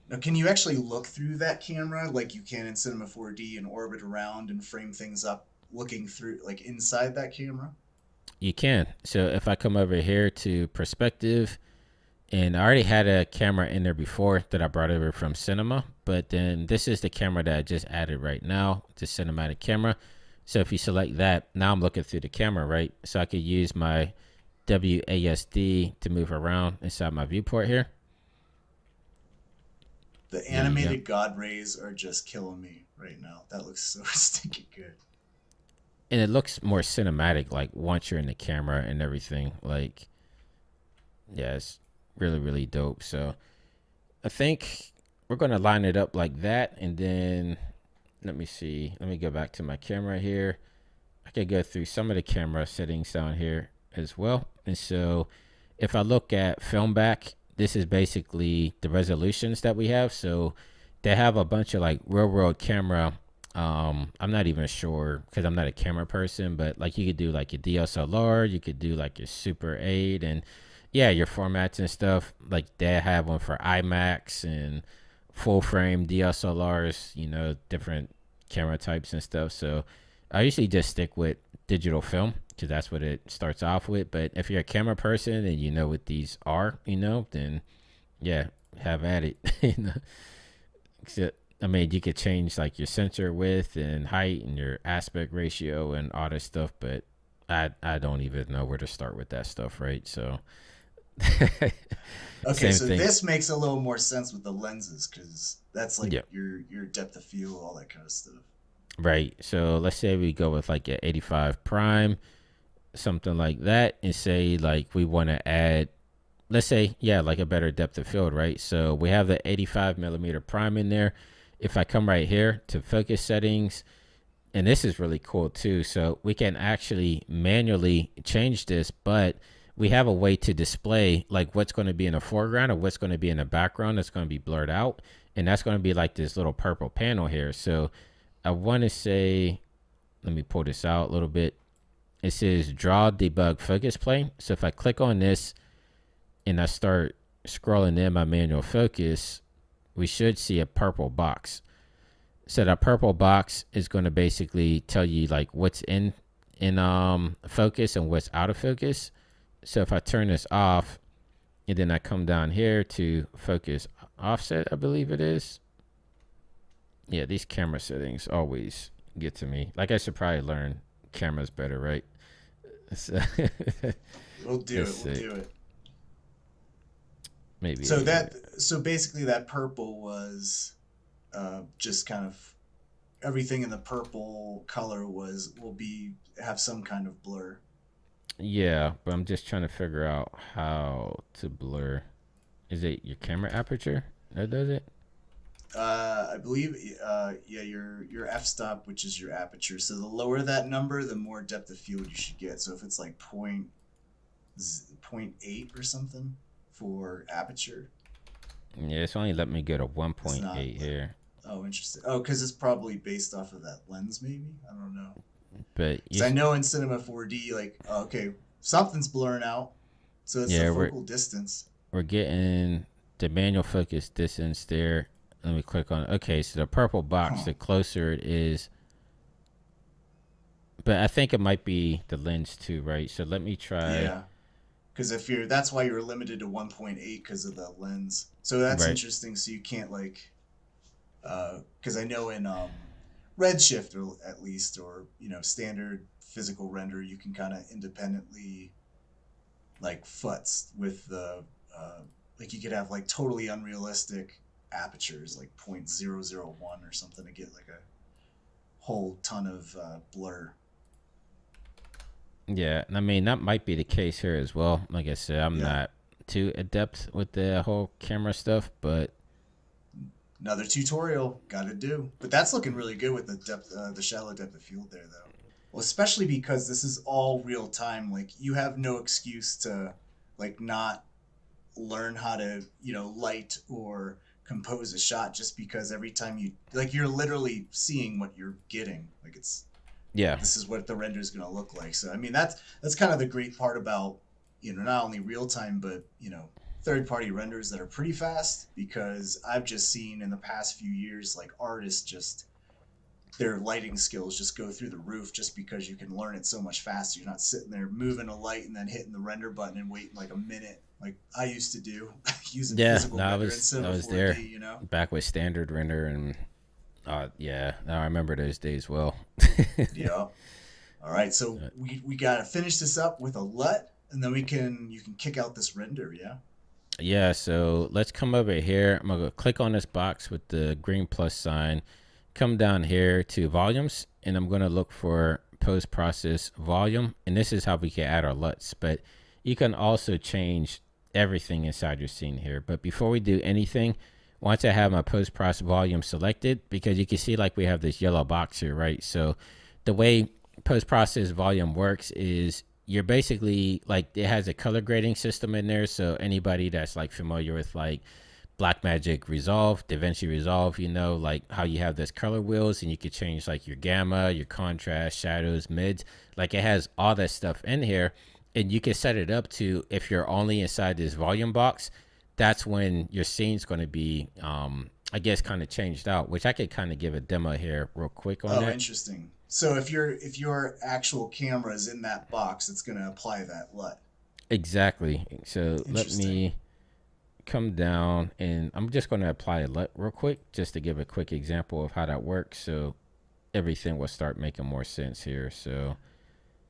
Now, can you actually look through that camera like you can in Cinema 4D and orbit around and frame things up looking through like inside that camera? You can. So if I come over here to perspective, and I already had a camera in there before that I brought over from Cinema, but then this is the camera that I just added right now, the cinematic camera. So if you select that, now I'm looking through the camera, right? So I could use my WASD to move around inside my viewport here. The There you go. animated God rays are just killing me right now. That looks so stinking good. And it looks more cinematic, like once you're in the camera and everything. Like, yeah, it's really, really dope. So I think we're going to line it up like that. And then let me see. Let me go back to my camera here. I could go through some of the camera settings down here as well. And so if I look at film back, this is basically the resolutions that we have. So they have a bunch of like real world camera. I'm not even sure because I'm not a camera person, but like you could do like your DSLR, you could do like your Super 8 and yeah, your formats and stuff. Like they have one for IMAX and full frame DSLRs, you know, different camera types and stuff. So I usually just stick with digital film because that's what it starts off with. But if you're a camera person and you know what these are, you know, then yeah, have at it. You know, except, I mean, you could change like your sensor width and height and your aspect ratio and all this stuff, but I don't even know where to start with that stuff, right? So Okay, same so thing. this makes a little more sense with the lenses because that's like Yeah. your depth of field, all that kind of stuff. Right. So let's say we go with like an 85 prime, something like that, and say like we want to add, let's say, yeah, like a better depth of field, right? So we have the 85 millimeter prime in there. If I come right here to focus settings, and this is really cool too. So we can actually manually change this, but we have a way to display like what's going to be in the foreground or what's going to be in the background that's going to be blurred out. And that's going to be like this little purple panel here. So I want to say, let me pull this out a little bit. It says draw, debug, focus plane. So if I click on this and I start scrolling in my manual focus, we should see a purple box. So that purple box is going to basically tell you like what's in focus and what's out of focus. So if I turn this off and then I come down here to focus offset, I believe it is. Yeah, these camera settings always get to me. Like I should probably learn cameras better, right? So, We'll do let's it. We'll see. do it. So Maybe. so basically that purple was just kind of everything in the purple color was will be have some kind of blur. Yeah, but I'm just trying to figure out how to blur. Is it your camera aperture that does it? I believe yeah your f-stop, which is your aperture. So the lower that number, the more depth of field you should get. So if it's like point 0.8 or something for aperture, Yeah, it's only let me get a it's not 1.8 like, here. oh, interesting. Oh, because it's probably based off of that lens, maybe. I don't know. But Because I know in Cinema 4D, like, oh, okay, something's blurring out, so it's the yeah, focal distance. we're getting the manual focus distance there. Let me click on. Okay, so the purple box, Huh. the closer it is, but I think it might be the lens too, right? So let me try. Yeah, because if you're, that's why you're limited to 1.8 because of the lens. So that's Right. interesting. So you can't like, because I know in Redshift or at least, or standard physical render, you can kind of independently like futz with the like you could have like totally unrealistic apertures like 0.001 or something to get like a whole ton of blur. Yeah, I mean that might be the case here as well. Like I said, I'm Yeah, not too adept with the whole camera stuff, but another tutorial got to do. But that's looking really good with the depth, the shallow depth of field there, though. Well, especially because this is all real time. Like you have no excuse to like not learn how to light or compose a shot just because every time you like you're literally seeing what you're getting. Like it's yeah, this is what the render is going to look like. So I mean that's kind of the great part about not only real time but third party renders that are pretty fast, because I've just seen in the past few years like artists just their lighting skills just go through the roof just because you can learn it so much faster. You're not sitting there moving a light and then hitting the render button and waiting like a minute like I used to do using yeah. physical No, I render was instead I of was there 4D. back with standard render, and Yeah, now I remember those days well. Yeah. All right, so we gotta finish this up with a LUT, and then you can kick out this render. Yeah. Yeah, so let's come over here. I'm gonna go click on this box with the green plus sign, come down here to volumes, and I'm gonna look for post process volume. And this is how we can add our LUTs, but you can also change everything inside your scene here. But before we do anything, once I have my post process volume selected, because you can see like we have this yellow box here, right? So the way post process volume works is you're basically like it has a color grading system in there. So anybody that's like familiar with like Blackmagic Resolve, DaVinci Resolve, you know, like how you have this color wheels and you could change like your gamma, your contrast, shadows, mids. Like it has all that stuff in here. And you can set it up to if you're only inside this volume box, that's when your scene's going to be, I guess, kind of changed out, which I could kind of give a demo here real quick on Oh, that. interesting. So if your actual camera is in that box, it's gonna apply that LUT. Exactly. So let Interesting. me come down and I'm just going to apply a LUT real quick just to give a quick example of how that works. So everything will start making more sense here. So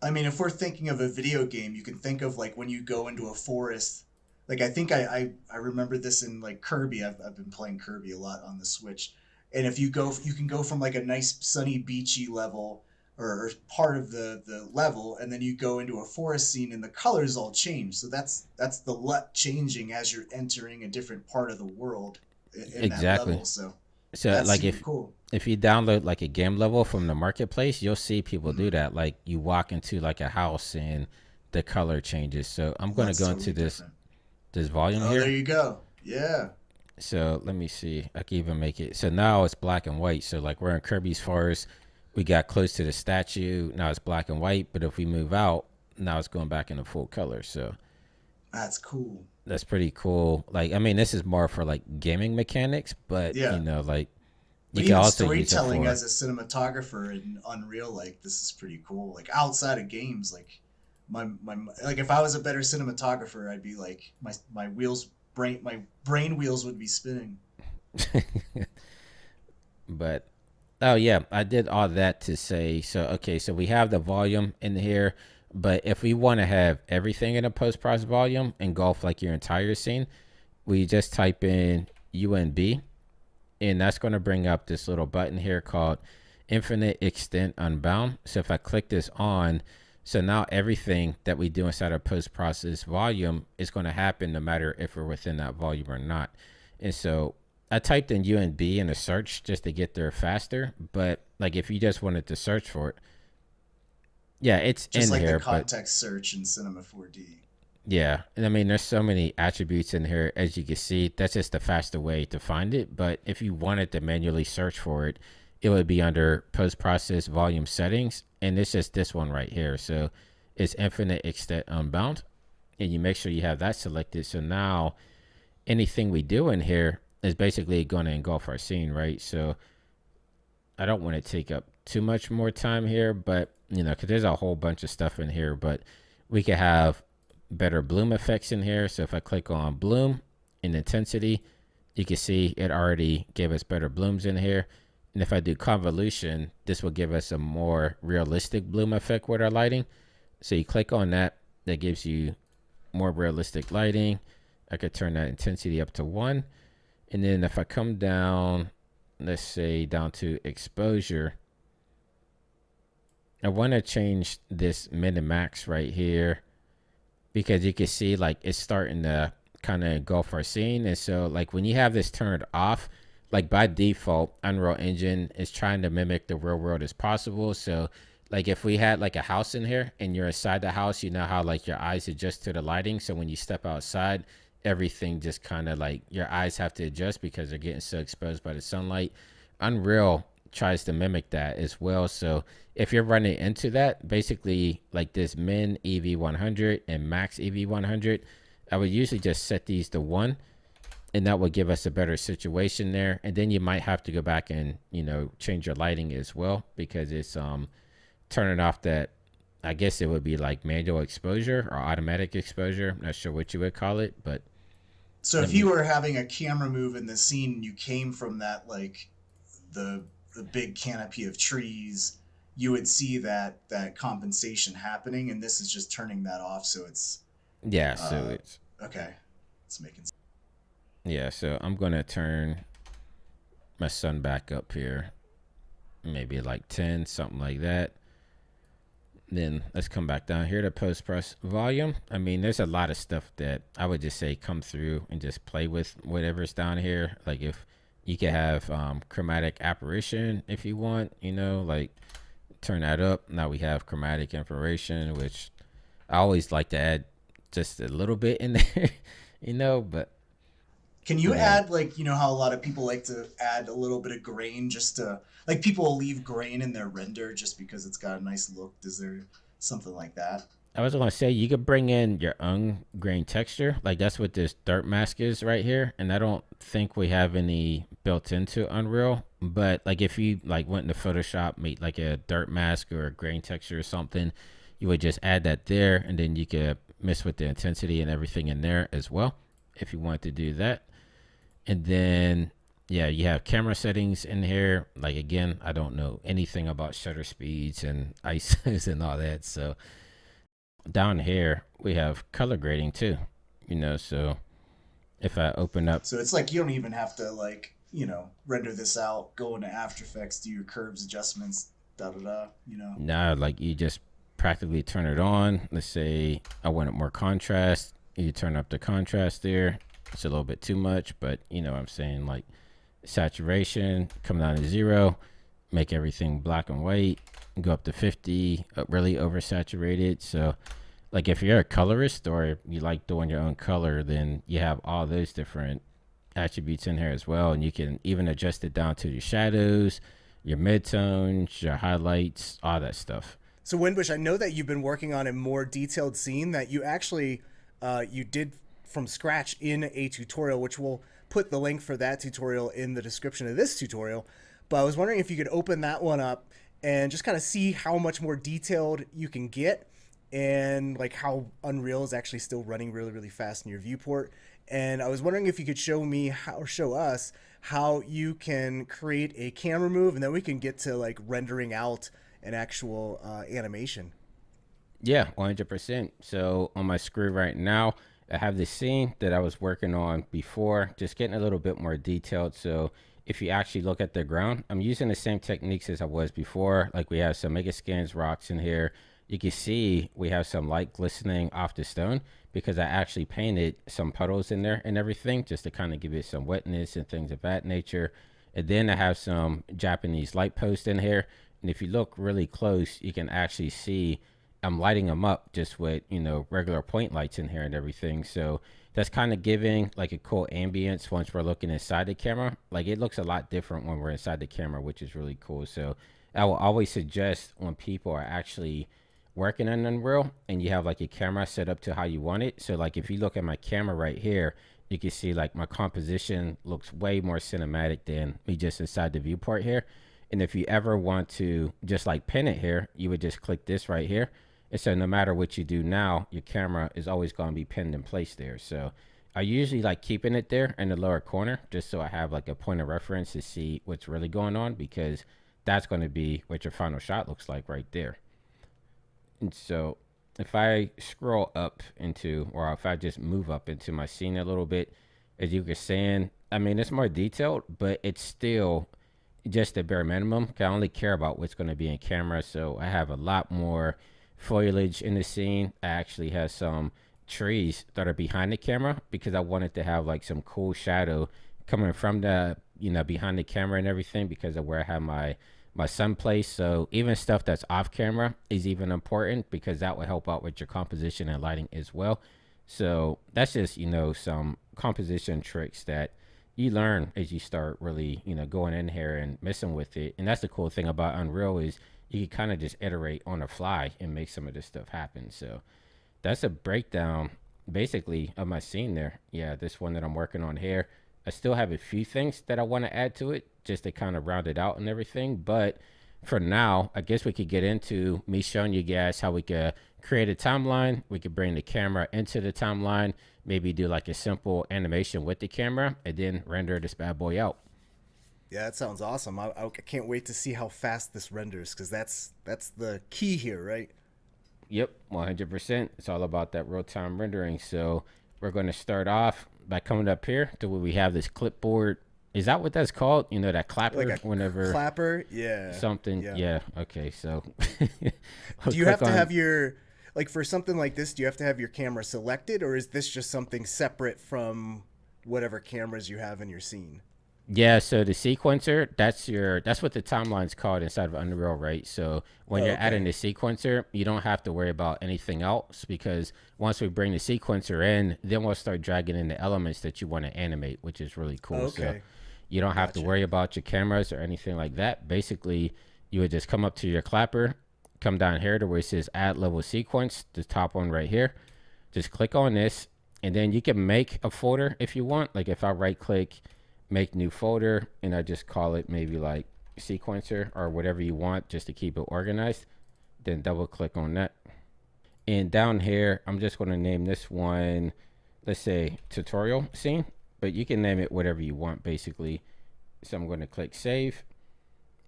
I mean, if we're thinking of a video game, you can think of like when you go into a forest. Like I think I remember this in like Kirby. I've been playing Kirby a lot on the Switch, and if you go, you can go from like a nice sunny beachy level or part of the level, and then you go into a forest scene, and the colors all change. So that's the LUT changing as you're entering a different part of the world in that exactly. level. So So that's like super cool. if you download like a game level from the marketplace, you'll see people do Hmm. that. Like you walk into like a house and the color changes. So I'm going to LUT's go into totally different. this volume Oh, there here. you go. Yeah. So let me see. I can even make it. So now it's black and white. So like we're in Kirby's Forest. We got close to the statue. Now it's black and white. But if we move out, now it's going back into full color. So That's cool. that's pretty cool. Like, I mean, this is more for like gaming mechanics, but you Yeah. know, like you But can even also use it storytelling for as a cinematographer in Unreal, like this is pretty cool. Like outside of games, like my like if I was a better cinematographer, I'd be like my brain wheels would be spinning. but oh yeah, I did all that to say so okay, so we have the volume in here, but if we want to have everything in a post process volume engulf like your entire scene, we just type in UNB and that's going to bring up this little button here called infinite extent unbound. So if I click this on, so now everything that we do inside our post process volume is going to happen no matter if we're within that volume or not. And so I typed in UNB in a search just to get there faster. But like if you just wanted to search for it, yeah, it's Just in like the here. But context search in Cinema 4D. yeah, and I mean, there's so many attributes in here, as you can see. That's just the faster way to find it. But if you wanted to manually search for it, it would be under post process volume settings. And it's just this one right here. So it's infinite extent unbound. And you make sure you have that selected. So now anything we do in here is basically going to engulf our scene, right? So I don't want to take up too much more time here, but you know, because there's a whole bunch of stuff in here, but we could have better bloom effects in here. So if I click on bloom and intensity, you can see it already gave us better blooms in here. And if I do convolution, this will give us a more realistic bloom effect with our lighting. So you click on that, that gives you more realistic lighting. I could turn that intensity up to 1. And then if I come down, let's say down to exposure, I want to change this min and max right here because you can see like it's starting to kind of engulf our scene. And so like when you have this turned off, like by default, Unreal Engine is trying to mimic the real world as possible. So like if we had like a house in here and you're inside the house, you know how like your eyes adjust to the lighting. So when you step outside, everything just kind of like your eyes have to adjust because they're getting so exposed by the sunlight. Unreal tries to mimic that as well. So if you're running into that, basically like this min EV100 and max EV100, I would usually just set these to 1 and that would give us a better situation there. And then you might have to go back and, you know, change your lighting as well because it's turning off that, I guess it would be like manual exposure or automatic exposure. I'm not sure what you would call it, but So let if you me, were having a camera move in the scene, and you came from that like the a big canopy of trees, you would see that compensation happening, and this is just turning that off. So it's Yeah, so uh, it's okay, it's making sense. yeah, so I'm gonna turn my sun back up here, maybe like 10, something like that. Then let's come back down here to post press volume. I mean, there's a lot of stuff that I would just say come through and just play with whatever's down here. Like if you could have chromatic apparition if you want, like turn that up. Now we have chromatic information, which I always like to add just a little bit in there, but Can you yeah. add, like, you know how a lot of people like to add a little bit of grain, just to, like, people will leave grain in their render just because it's got a nice look. Is there something like that? I was gonna say you could bring in your own grain texture, like that's what this dirt mask is right here, and I don't think we have any built into Unreal. But like if you like went into Photoshop, made like a dirt mask or a grain texture or something, you would just add that there, and then you could mess with the intensity and everything in there as well, if you want to do that. And then yeah, you have camera settings in here. Like again, I don't know anything about shutter speeds and ISOs and all that, so down here we have color grading too, so if I open up, So it's like you don't even have to, like, render this out, go into After Effects, do your curves adjustments, da da da. now like you just practically turn it on. Let's say I wanted more contrast, you turn up the contrast there. It's a little bit too much, but what I'm saying, like saturation come down to 0, make everything black and white, go up to 50, really oversaturated. So like if you're a colorist or you like doing your own color, then you have all those different attributes in here as well, and you can even adjust it down to your shadows, your midtones, your highlights, all that stuff. So Winbush, I know that you've been working on a more detailed scene that you actually you did from scratch in a tutorial, which we'll put the link for that tutorial in the description of this tutorial. But I was wondering if you could open that one up and just kind of see how much more detailed you can get, and like how Unreal is actually still running really, really fast in your viewport. And I was wondering if you could show me how, or show us how you can create a camera move, and then we can get to like rendering out an actual animation. Yeah, 100%. So on my screen right now, I have the scene that I was working on before, just getting a little bit more detailed. So if you actually look at the ground, I'm using the same techniques as I was before. Like we have some mega scans rocks in here. You can see we have some light glistening off the stone because I actually painted some puddles in there and everything just to kind of give it some wetness and things of that nature. And then I have some Japanese light posts in here. And if you look really close, you can actually see I'm lighting them up just with, regular point lights in here and everything. So that's kind of giving like a cool ambience once we're looking inside the camera. Like it looks a lot different when we're inside the camera, which is really cool. So I will always suggest when people are actually working on Unreal and you have like your camera set up to how you want it. So like if you look at my camera right here, you can see like my composition looks way more cinematic than me just inside the viewport here. And if you ever want to just like pin it here, you would just click this right here. And so no matter what you do now, your camera is always going to be pinned in place there. So I usually like keeping it there in the lower corner just so I have like a point of reference to see what's really going on, because that's going to be what your final shot looks like right there. And so if I scroll up into, or if I just move up into my scene a little bit, as you were saying, I mean, it's more detailed, but it's still just the bare minimum. I only care about what's going to be in camera. So I have a lot more foliage in the scene. I actually have some trees that are behind the camera because I wanted to have like some cool shadow coming from the, behind the camera and everything because of where I have my sun place. So even stuff that's off camera is even important because that will help out with your composition and lighting as well. So that's just, some composition tricks that you learn as you start really, going in here and messing with it. And that's the cool thing about Unreal is you can kind of just iterate on the fly and make some of this stuff happen. So that's a breakdown basically of my scene there. Yeah, this one that I'm working on here. I still have a few things that I want to add to it just to kind of round it out and everything. But for now, I guess we could get into me showing you guys how we could create a timeline. We could bring the camera into the timeline, maybe do like a simple animation with the camera, and then render this bad boy out. Yeah, that sounds awesome. I can't wait to see how fast this renders because that's the key here, right? Yep, 100%. It's all about that real time rendering. So we're going to start off by coming up here to where we have this clipboard. Is that what that's called? You know, that Like clapper a whenever clapper. Yeah. something. Yeah. Yeah. Okay. So Do you click have to on. have your like for something like this? Do you have to have your camera selected, or is this just something separate from whatever cameras you have in your scene? Yeah, so the sequencer, that's what the timeline's called inside of Unreal, right? So when Oh, you're adding okay. the sequencer, you don't have to worry about anything else because once we bring the sequencer in, then we'll start dragging in the elements that you want to animate, which is really cool. So Okay. you don't have to Gotcha. worry about your cameras or anything like that. Basically, you would just come up to your clapper, come down here to where it says add level sequence, the top one right here. Just click on this, and then you can make a folder if you want. Like if I right click, make new folder, and I just call it maybe like sequencer or whatever you want just to keep it organized, then double click on that. And down here, I'm just going to name this one, let's say tutorial scene, but you can name it whatever you want basically. So I'm going to click save.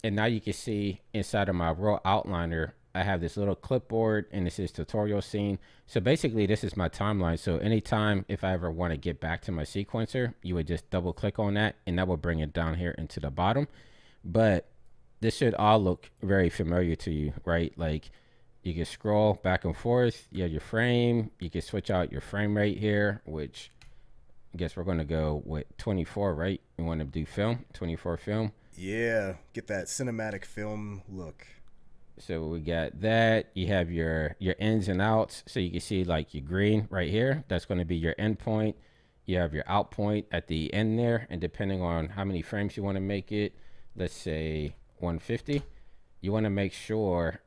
And now you can see inside of my raw outliner, I have this little clipboard and this is tutorial scene. So basically this is my timeline. So anytime if I ever want to get back to my sequencer, you would just double click on that and that will bring it down here into the bottom. But this should all look very familiar to you, right? Like you can scroll back and forth. You have your frame. You can switch out your frame rate here, which I guess we're going to go with 24, right? We want to do film, 24 film. Yeah, get that cinematic film look. So we got that. You have your ins and outs. So you can see like your green right here. That's going to be your end point. You have your out point at the end there. And depending on how many frames you want to make it, let's say 150, you want to make sure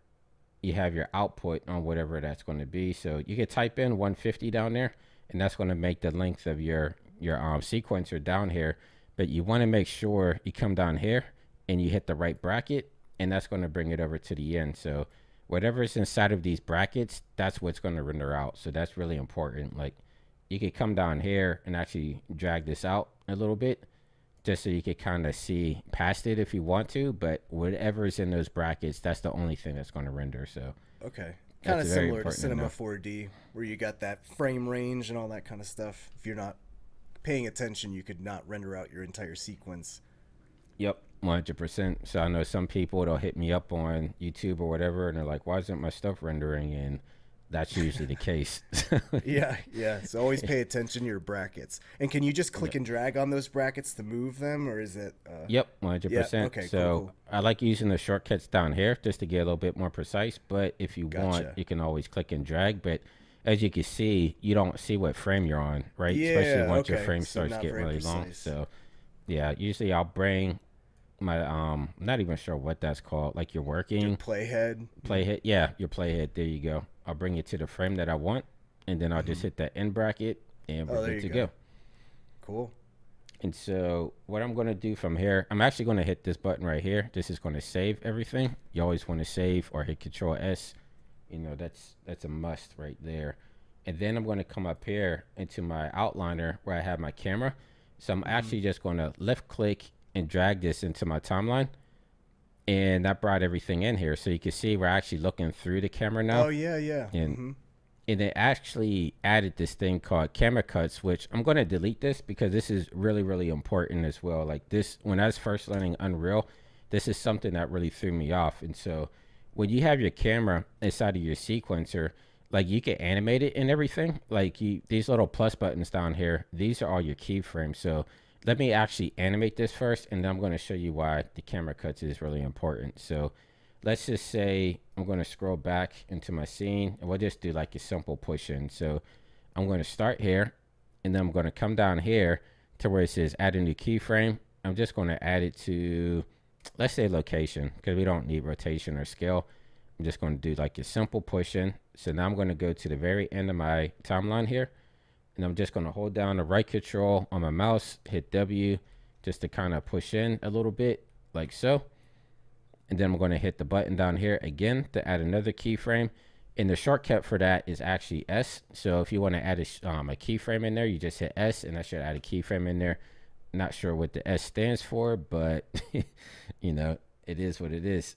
you have your output on whatever that's going to be. So you can type in 150 down there, and that's going to make the length of your sequencer down here. But you want to make sure you come down here and you hit the right bracket, and that's going to bring it over to the end. So whatever's inside of these brackets, that's what's going to render out. So that's really important. Like you could come down here and actually drag this out a little bit just so you could kind of see past it if you want to, but whatever's in those brackets, that's the only thing that's going to render. So Okay. Kind of that's very similar to important to Cinema know. 4D, where you got that frame range and all that kind of stuff. If you're not paying attention, you could not render out your entire sequence. Yep, 100%. So I know some people, they'll hit me up on YouTube or whatever, and they're like, why isn't my stuff rendering? And that's usually the case. Yeah, yeah. So always pay attention to your brackets. And can you just click Yep. and drag on those brackets to move them, or is it? Yep, 100%. Yeah, okay, So cool. I like using the shortcuts down here just to get a little bit more precise. But if you want, Gotcha. you can always click and drag. But as you can see, you don't see what frame you're on, right? Yeah, Especially once your okay. frame So starts not getting very really long. precise. So yeah, usually I'll bring my I'm not even sure what that's called. Like you're working Playhead. playhead. Yeah, your playhead. There you go. I'll bring it to the frame that I want, and then I'll just hit that end bracket, and we're Oh, there good you to go. go. Cool. And so what I'm going to do from here, I'm actually going to hit this button right here. This is going to save everything. You always want to save or hit Control S. You know, that's a must right there. And then I'm going to come up here into my outliner where I have my camera. So I'm actually just going to left click and drag this into my timeline. And that brought everything in here. So you can see we're actually looking through the camera now. Oh yeah, yeah. And and they actually added this thing called camera cuts, which I'm going to delete this because this is really, really important as well. Like this, when I was first learning Unreal, this is something that really threw me off. And so when you have your camera inside of your sequencer, like you can animate it and everything. Like these little plus buttons down here, these are all your keyframes. So let me actually animate this first, and then I'm going to show you why the camera cuts is really important. So let's just say I'm going to scroll back into my scene, and we'll just do like a simple push in. So I'm going to start here, and then I'm going to come down here to where it says add a new keyframe. I'm just going to add it to, let's say location, because we don't need rotation or scale. I'm just going to do like a simple push in. So now I'm going to go to the very end of my timeline here, and I'm just going to hold down the right control on my mouse, hit W, just to kind of push in a little bit like so. And then I'm going to hit the button down here again to add another keyframe. And the shortcut for that is actually S. So if you want to add a keyframe in there, you just hit S, and that should add a keyframe in there. Not sure what the S stands for, but you know, it is what it is.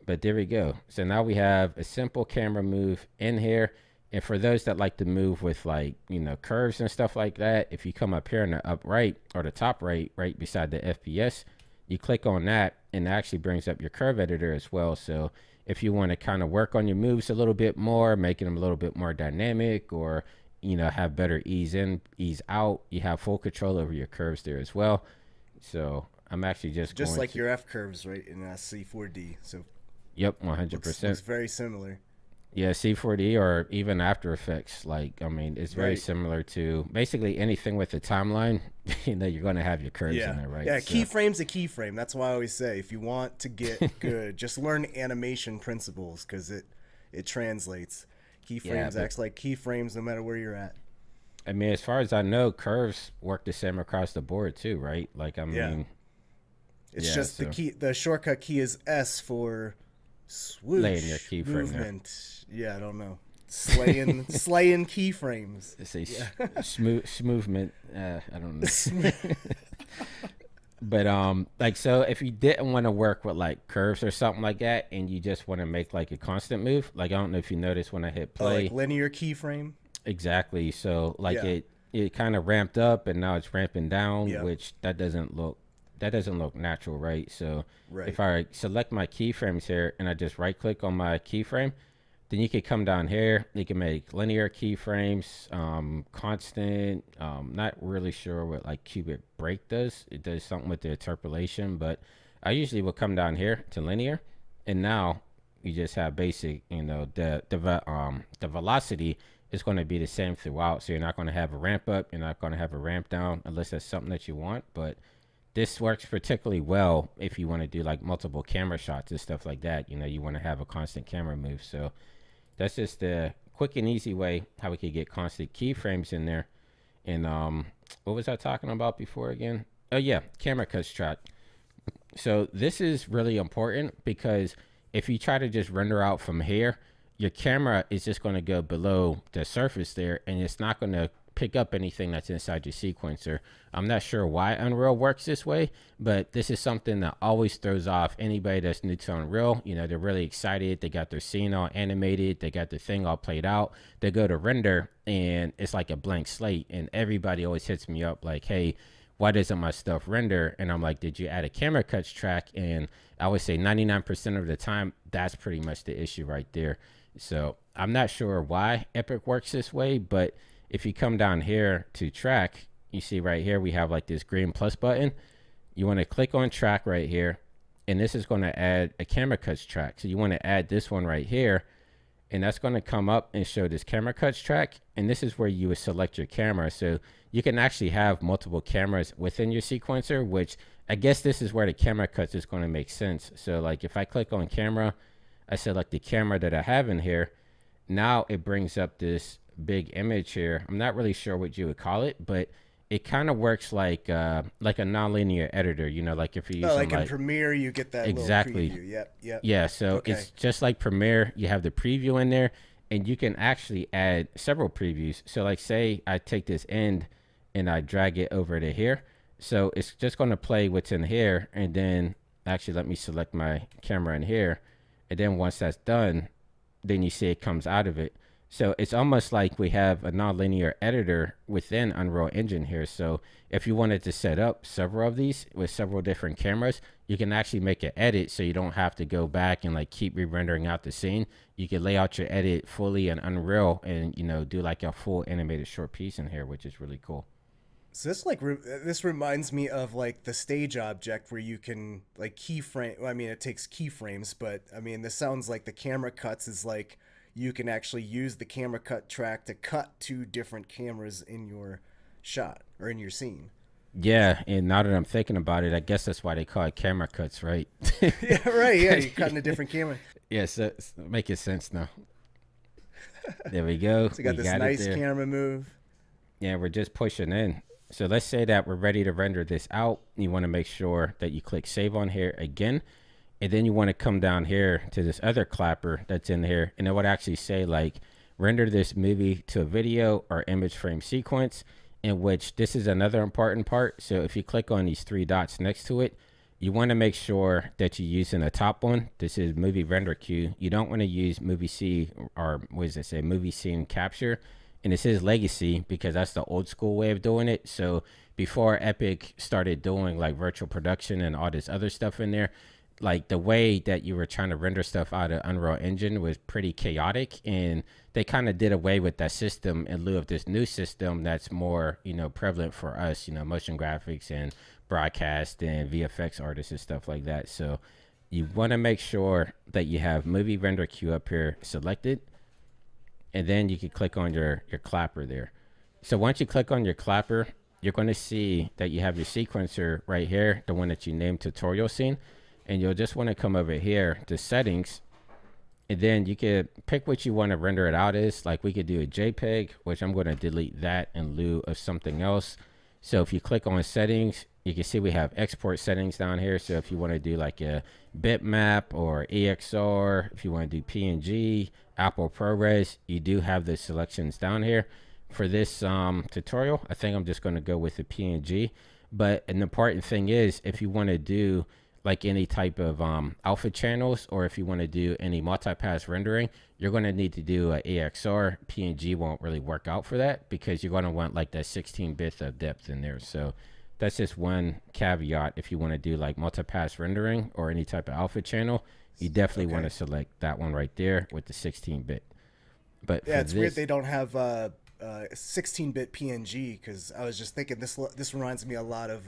But there we go. So now we have a simple camera move in here. And for those that like to move with like, you know, curves and stuff like that, if you come up here in the up right or the top right, right beside the FPS, you click on that and it actually brings up your curve editor as well. So if you want to kind of work on your moves a little bit more, making them a little bit more dynamic, or, you know, have better ease in, ease out, you have full control over your curves there as well. So I'm actually just going like to, your F curves, right, in C4D. So yep, 100%. looks very similar. Yeah, C4D or even After Effects. Like, I mean, it's very Right. similar to basically anything with a timeline. You know, you're going to have your curves Yeah. in there, right? Yeah, So, keyframe's a keyframe. That's why I always say if you want to get good, just learn animation principles because it translates. Keyframes but- acts like keyframes no matter where you're at. I mean, as far as I know, curves work the same across the board too, right? Like, I Yeah. mean, It's yeah, just so- the shortcut key is S for swoosh Laying your keyframe there. movement. Yeah, I don't know. Slaying keyframes. it's a smoothment. I don't know. But like, so if you didn't want to work with like curves or something like that, and you just want to make like a constant move, like I don't know if you noticed when I hit play. Like linear keyframe. Exactly. So like Yeah. it kind of ramped up and now it's ramping down, Yeah. which that doesn't look natural, right? So Right. if I select my keyframes here and I just right click on my keyframe, then you can come down here. You can make linear keyframes, constant. Not really sure what like cubic break does. It does something with the interpolation, but I usually will come down here to linear, and now you just have basic. You know, the velocity is going to be the same throughout. So you're not going to have a ramp up. You're not going to have a ramp down unless that's something that you want. But this works particularly well if you want to do like multiple camera shots and stuff like that. You know, you want to have a constant camera move. So that's just the quick and easy way how we could get constant keyframes in there. And what was I talking about before again? Oh yeah, camera cuts track. So this is really important because if you try to just render out from here, your camera is just going to go below the surface there, and it's not going to pick up anything that's inside your sequencer. I'm not sure why Unreal works this way, but this is something that always throws off anybody that's new to Unreal. You know, they're really excited. They got their scene all animated. They got their thing all played out. They go to render, and it's like a blank slate, and everybody always hits me up like, hey, why doesn't my stuff render? And I'm like, did you add a camera cuts track? And I would say 99% of the time, that's pretty much the issue right there. So I'm not sure why Epic works this way, but if you come down here to track, you see right here, we have like this green plus button. You want to click on track right here, and this is going to add a camera cuts track. So you want to add this one right here, and that's going to come up and show this camera cuts track. And this is where you would select your camera. So you can actually have multiple cameras within your sequencer, which I guess this is where the camera cuts is going to make sense. So like if I click on camera, I select the camera that I have in here. Now it brings up this big image here. I'm not really sure what you would call it, but it kind of works like a nonlinear editor. You know, like if you use Like in Premiere, you get that exactly. little preview. Yep. Yeah, so Okay. it's just like Premiere. You have the preview in there, and you can actually add several previews. So like say I take this end and I drag it over to here. So it's just going to play what's in here, and then actually let me select my camera in here. And then once that's done, then you see it comes out of it. So it's almost like we have a nonlinear editor within Unreal Engine here. So if you wanted to set up several of these with several different cameras, you can actually make an edit so you don't have to go back and like keep re-rendering out the scene. You can lay out your edit fully in Unreal and, you know, do like a full animated short piece in here, which is really cool. So this this reminds me of like the stage object where you can like keyframe. I mean, it takes keyframes, but I mean, this sounds like the camera cuts is like you can actually use the camera cut track to cut two different cameras in your shot or in your scene. Yeah, and now that I'm thinking about it, I guess that's why they call it camera cuts, right? Yeah, right. Yeah, you're cutting a different camera. Yes, yeah, so making sense now. There we go. So you got We this nice it there. camera move. Yeah, we're just pushing in. So let's say that we're ready to render this out. You want to make sure that you click save on here again. And then you want to come down here to this other clapper that's in here. And it would actually say like, render this movie to a video or image frame sequence. in which this is another important part. So if you click on these three dots next to it, you want to make sure that you're using the top one. This is movie render queue. You don't want to use movie C, or what does it say, movie scene capture. And this is legacy because that's the old school way of doing it. So before Epic started doing like virtual production and all this other stuff in there, like the way that you were trying to render stuff out of Unreal Engine was pretty chaotic, and they kind of did away with that system in lieu of this new system that's more, prevalent for us, motion graphics and broadcast and VFX artists and stuff like that. So you want to make sure that you have movie render queue up here selected, and then you can click on your clapper there. So once you click on your clapper, you're going to see that you have your sequencer right here, the one that you named tutorial scene. And you'll just want to come over here to settings, and then you could pick what you want to render it out as. Like we could do a JPEG, which I'm going to delete that in lieu of something else. So if you click on settings, you can see we have export settings down here. So if you want to do like a bitmap or EXR, if you want to do PNG, Apple ProRes, you do have the selections down here. For this tutorial, I think I'm just going to go with the PNG. But an important thing is, if you want to do like any type of alpha channels, or if you want to do any multi-pass rendering, you're going to need to do a EXR. PNG won't really work out for that because you're going to want like that 16 bits of depth in there. So that's just one caveat. If you want to do like multi-pass rendering or any type of alpha channel, you definitely want to select that one right there with the 16-bit. But yeah, it's weird they don't have 16-bit PNG, because I was just thinking this reminds me a lot of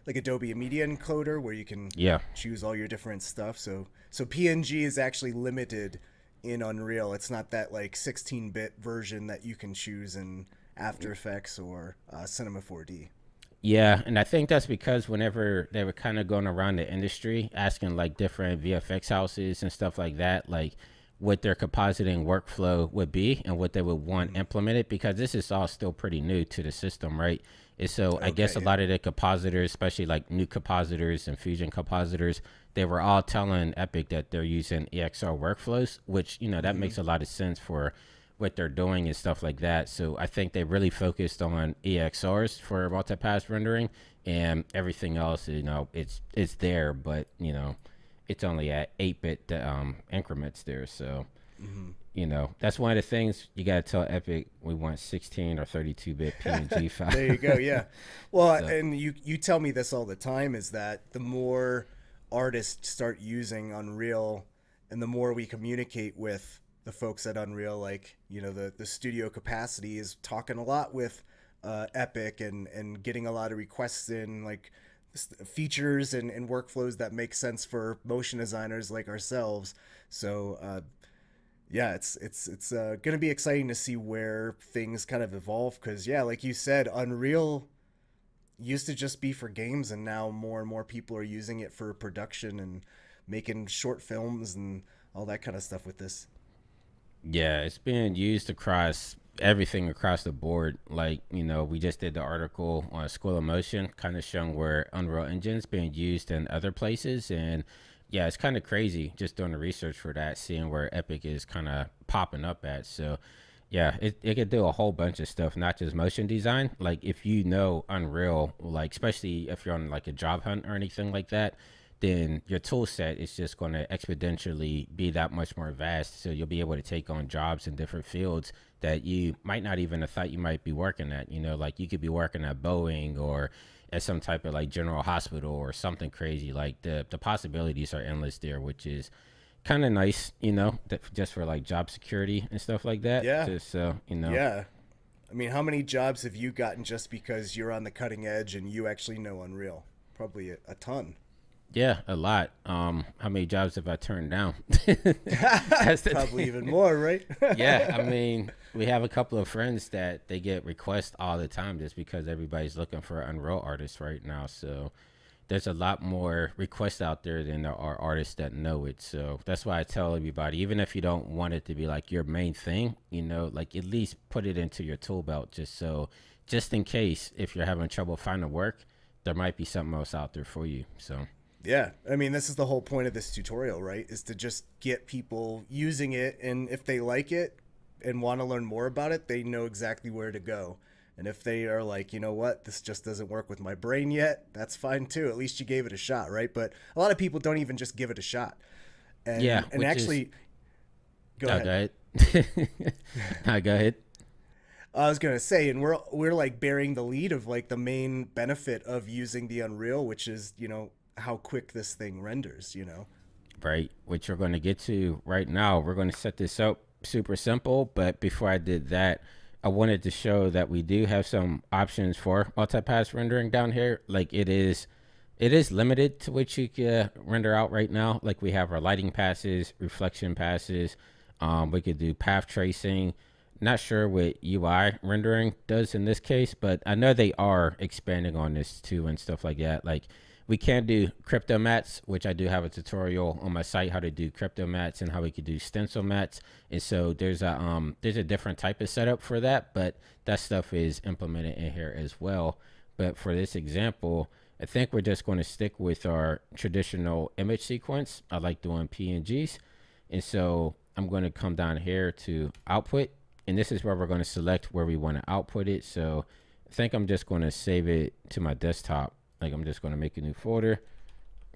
like Adobe Media Encoder, where you can choose all your different stuff. So PNG is actually limited in Unreal. It's not that like 16-bit version that you can choose in After Effects or Cinema 4D. Yeah, and I think that's because whenever they were kind of going around the industry asking like different VFX houses and stuff like that, like what their compositing workflow would be and what they would want implemented, because this is all still pretty new to the system, right? And so I guess a lot of the compositors, especially like new compositors and fusion compositors, they were all telling Epic that they're using EXR workflows, which, that makes a lot of sense for what they're doing and stuff like that. So I think they really focused on EXRs for multipass rendering, and everything else, it's there, but, it's only at 8-bit increments there. So, that's one of the things you got to tell Epic, we want 16 or 32-bit PNG files. There you go. Yeah. Well, so. And you tell me this all the time, is that the more artists start using Unreal and the more we communicate with the folks at Unreal, like, the studio capacity is talking a lot with Epic and getting a lot of requests in, like, features and workflows that make sense for motion designers like ourselves. So yeah, it's going to be exciting to see where things kind of evolve, because like you said, Unreal used to just be for games, and now more and more people are using it for production and making short films and all that kind of stuff with this. Yeah, it's being used across everything across the board. Like, we just did the article on School of Motion, kind of showing where Unreal Engine's being used in other places. And yeah, it's kind of crazy just doing the research for that, seeing where Epic is kind of popping up at. So yeah, it could do a whole bunch of stuff, not just motion design. Like if you know Unreal, like especially if you're on like a job hunt or anything like that, then your tool set is just going to exponentially be that much more vast. So you'll be able to take on jobs in different fields that you might not even have thought you might be working at. Like you could be working at Boeing or at some type of like general hospital or something crazy. Like the possibilities are endless there, which is kind of nice, just for like job security and stuff like that. Yeah. Just Yeah. I mean, how many jobs have you gotten just because you're on the cutting edge and you actually know Unreal? Probably a ton. Yeah, a lot. How many jobs have I turned down? Probably even more, right? Yeah, I mean, we have a couple of friends that they get requests all the time just because everybody's looking for Unreal artists right now. So there's a lot more requests out there than there are artists that know it. So that's why I tell everybody, even if you don't want it to be like your main thing, like at least put it into your tool belt just in case if you're having trouble finding work, there might be something else out there for you. So. Yeah, I mean, this is the whole point of this tutorial, right? Is to just get people using it, and if they like it and want to learn more about it, they know exactly where to go. And if they are like, you know what, this just doesn't work with my brain yet, that's fine too. At least you gave it a shot, right? But a lot of people don't even just give it a shot. Yeah, And which is actually, go oh, ahead. go ahead. Go ahead. I was gonna say, and we're like bearing the lead of like the main benefit of using the Unreal, which is, you know, how quick this thing renders. You know. Right, which we're going to get to right now. We're going to set this up super simple, but before I did that, I wanted to show that we do have some options for multi-pass rendering down here. Like it is limited to what you can render out right now. Like we have our lighting passes, reflection passes. We could do path tracing. Not sure what UI rendering does in this case, but I know they are expanding on this too and stuff like that. Like we can do crypto mats, which I do have a tutorial on my site how to do crypto mats and how we could do stencil mats. And so there's a different type of setup for that, but that stuff is implemented in here as well. But for this example, I think we're just going to stick with our traditional image sequence. I like doing PNGs. And so I'm going to come down here to output, and this is where we're going to select where we want to output it. So I think I'm just going to save it to my desktop. Like I'm just going to make a new folder,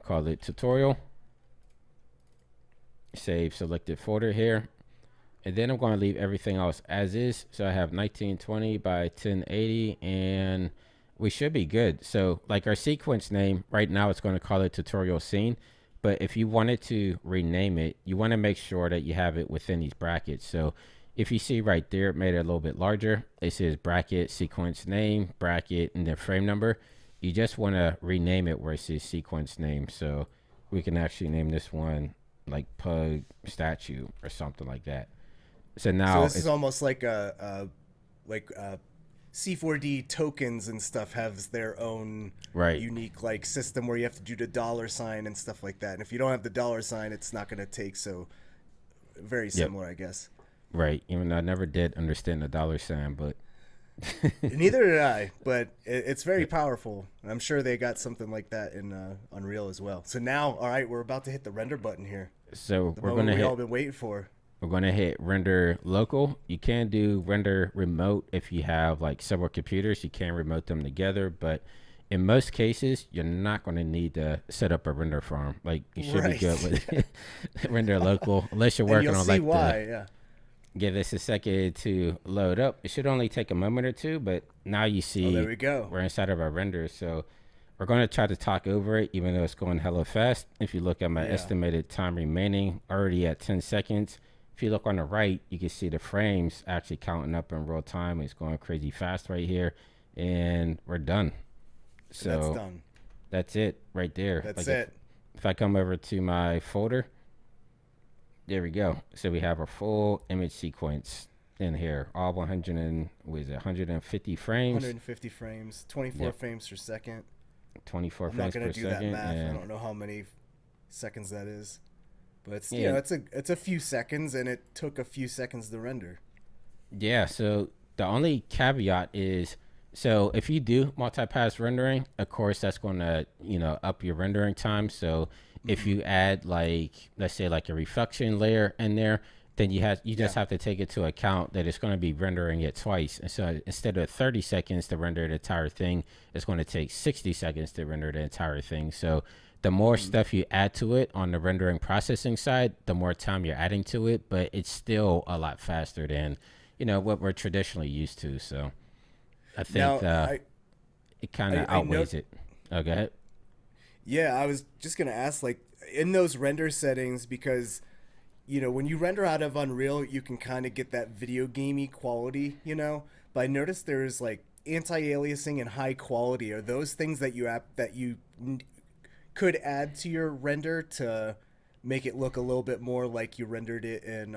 call it tutorial, save selected folder here. And then I'm going to leave everything else as is. So I have 1920 by 1080 and we should be good. So like our sequence name right now, it's going to call it tutorial scene. But if you wanted to rename it, you want to make sure that you have it within these brackets. So if you see right there, it made it a little bit larger. It says bracket, sequence name, bracket, and then frame number. You just want to rename it where it says sequence name. So we can actually name this one like pug statue or something like that. So now So this is almost like C4D tokens and stuff has their own right. unique like system where you have to do the dollar sign and stuff like that. And if you don't have the dollar sign, it's not going to take. So very similar, I guess. Right. Even though I never did understand the dollar sign, but Neither did I, but it's very powerful. I'm sure they got something like that in Unreal as well. So now, all right, we're about to hit the render button here. so The we're moment gonna we all hit been waiting for. we're gonna hit render local. You can do render remote if you have like several computers. You can remote them together, but in most cases, you're not going to need to set up a render farm. Like you should be good with render local, unless you're And working you'll on see like why, yeah. give this a second to load up. It should only take a moment or two, but now you see Oh, there we go. we're inside of our render. So we're going to try to talk over it, even though it's going hella fast. If you look at my Yeah. estimated time remaining, already at 10 seconds. If you look on the right, you can see the frames actually counting up in real time. It's going crazy fast right here, and we're done. So And that's done. that's it right there. That's Like it. if I come over to my folder, there we go. So we have a full image sequence in here, all 100 and what is it, 150 frames, 150 frames, 24 Yep. frames per second. 24 I'm not frames going per to do that second. math. I And don't know how many seconds that is. But it's, Yeah. you know, it's a few seconds, and it took a few seconds to render. yeah, so the only caveat is, so if you do multi-pass rendering, of course that's going to, up your rendering time. So if you add like, let's say like a reflection layer in there, then you just have to take into account that it's going to be rendering it twice. And so instead of 30 seconds to render the entire thing, it's going to take 60 seconds to render the entire thing. So the more stuff you add to it on the rendering processing side, the more time you're adding to it, but it's still a lot faster than, what we're traditionally used to. So I think Now, it kind of I outweighs it. Oh, go ahead. Yeah, I was just gonna ask, like, in those render settings, because, when you render out of Unreal, you can kind of get that video gamey quality, But I noticed there's like anti-aliasing and high quality. Are those things that you could add to your render to make it look a little bit more like you rendered it in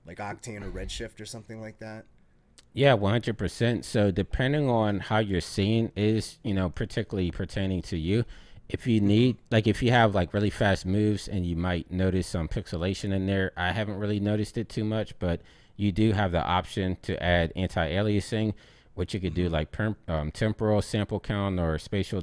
like Octane or Redshift or something like that? Yeah, 100%. So depending on how your scene is, particularly pertaining to you, if you need, like if you have like really fast moves and you might notice some pixelation in there, I haven't really noticed it too much, but you do have the option to add anti-aliasing, which you could do like temporal sample count or spatial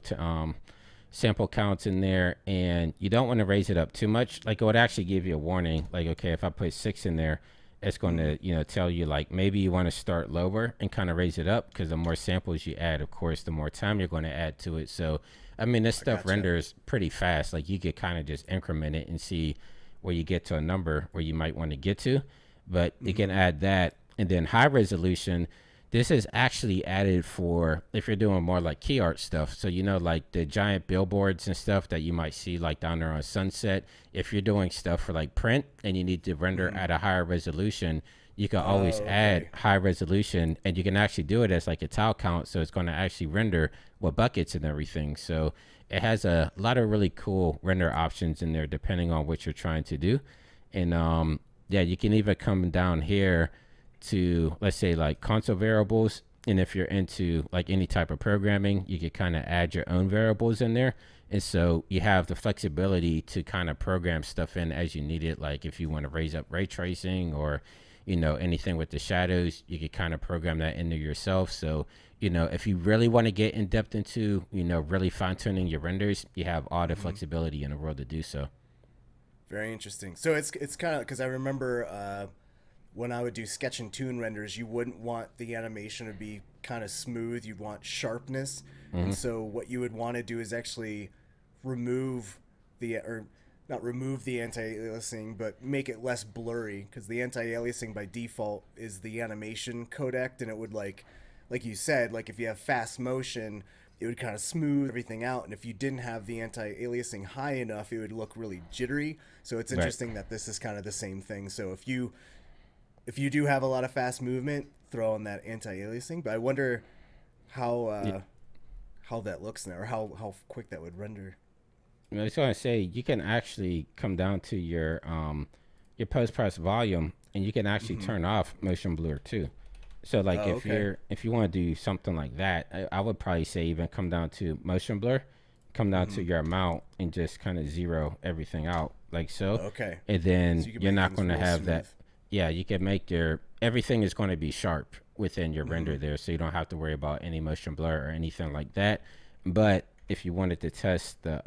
sample counts in there, and you don't want to raise it up too much. Like it would actually give you a warning, like, okay, if I put 6 in there, it's going to, tell you like maybe you want to start lower and kind of raise it up, because the more samples you add, of course, the more time you're going to add to it. So, I mean, this I stuff gotcha. renders pretty fast. Like you could kind of just increment it and see where you get to a number where you might want to get to, but you can add that. And then high resolution, this is actually added for if you're doing more like key art stuff. So, like the giant billboards and stuff that you might see like down there on Sunset. If you're doing stuff for like print and you need to render at a higher resolution, you can always add high resolution, and you can actually do it as like a tile count. So it's going to actually render with buckets and everything. So it has a lot of really cool render options in there depending on what you're trying to do. And yeah, you can even come down here to, let's say, like console variables, and if you're into like any type of programming, you can kind of add your own variables in there, and so you have the flexibility to kind of program stuff in as you need it. Like if you want to raise up ray tracing, or anything with the shadows, you could kind of program that into yourself. So if you really want to get in depth into really fine-tuning your renders, you have all the flexibility in the world to do so. Very interesting. So it's kind of, because I remember when I would do sketch and tune renders, you wouldn't want the animation to be kind of smooth. You'd want sharpness. And so what you would want to do is actually remove or not remove the anti-aliasing, but make it less blurry, because the anti-aliasing by default is the animation codec, and it would like you said, like if you have fast motion, it would kind of smooth everything out, and if you didn't have the anti-aliasing high enough, it would look really jittery. So it's Right. interesting that this is kind of the same thing. So if you do have a lot of fast movement, throw on that anti-aliasing. But I wonder how that looks now, or how quick that would render. I was going to say, you can actually come down to your post process volume, and you can actually turn off motion blur too. So like Oh, okay. if you want to do something like that, I would probably say even come down to motion blur, come down to your amount, and just kind of zero everything out like so. Okay. And then So you can you're make not things going to real have that. smooth. Yeah, you can make everything is going to be sharp within your render there, so you don't have to worry about any motion blur or anything like that. But if you wanted to test the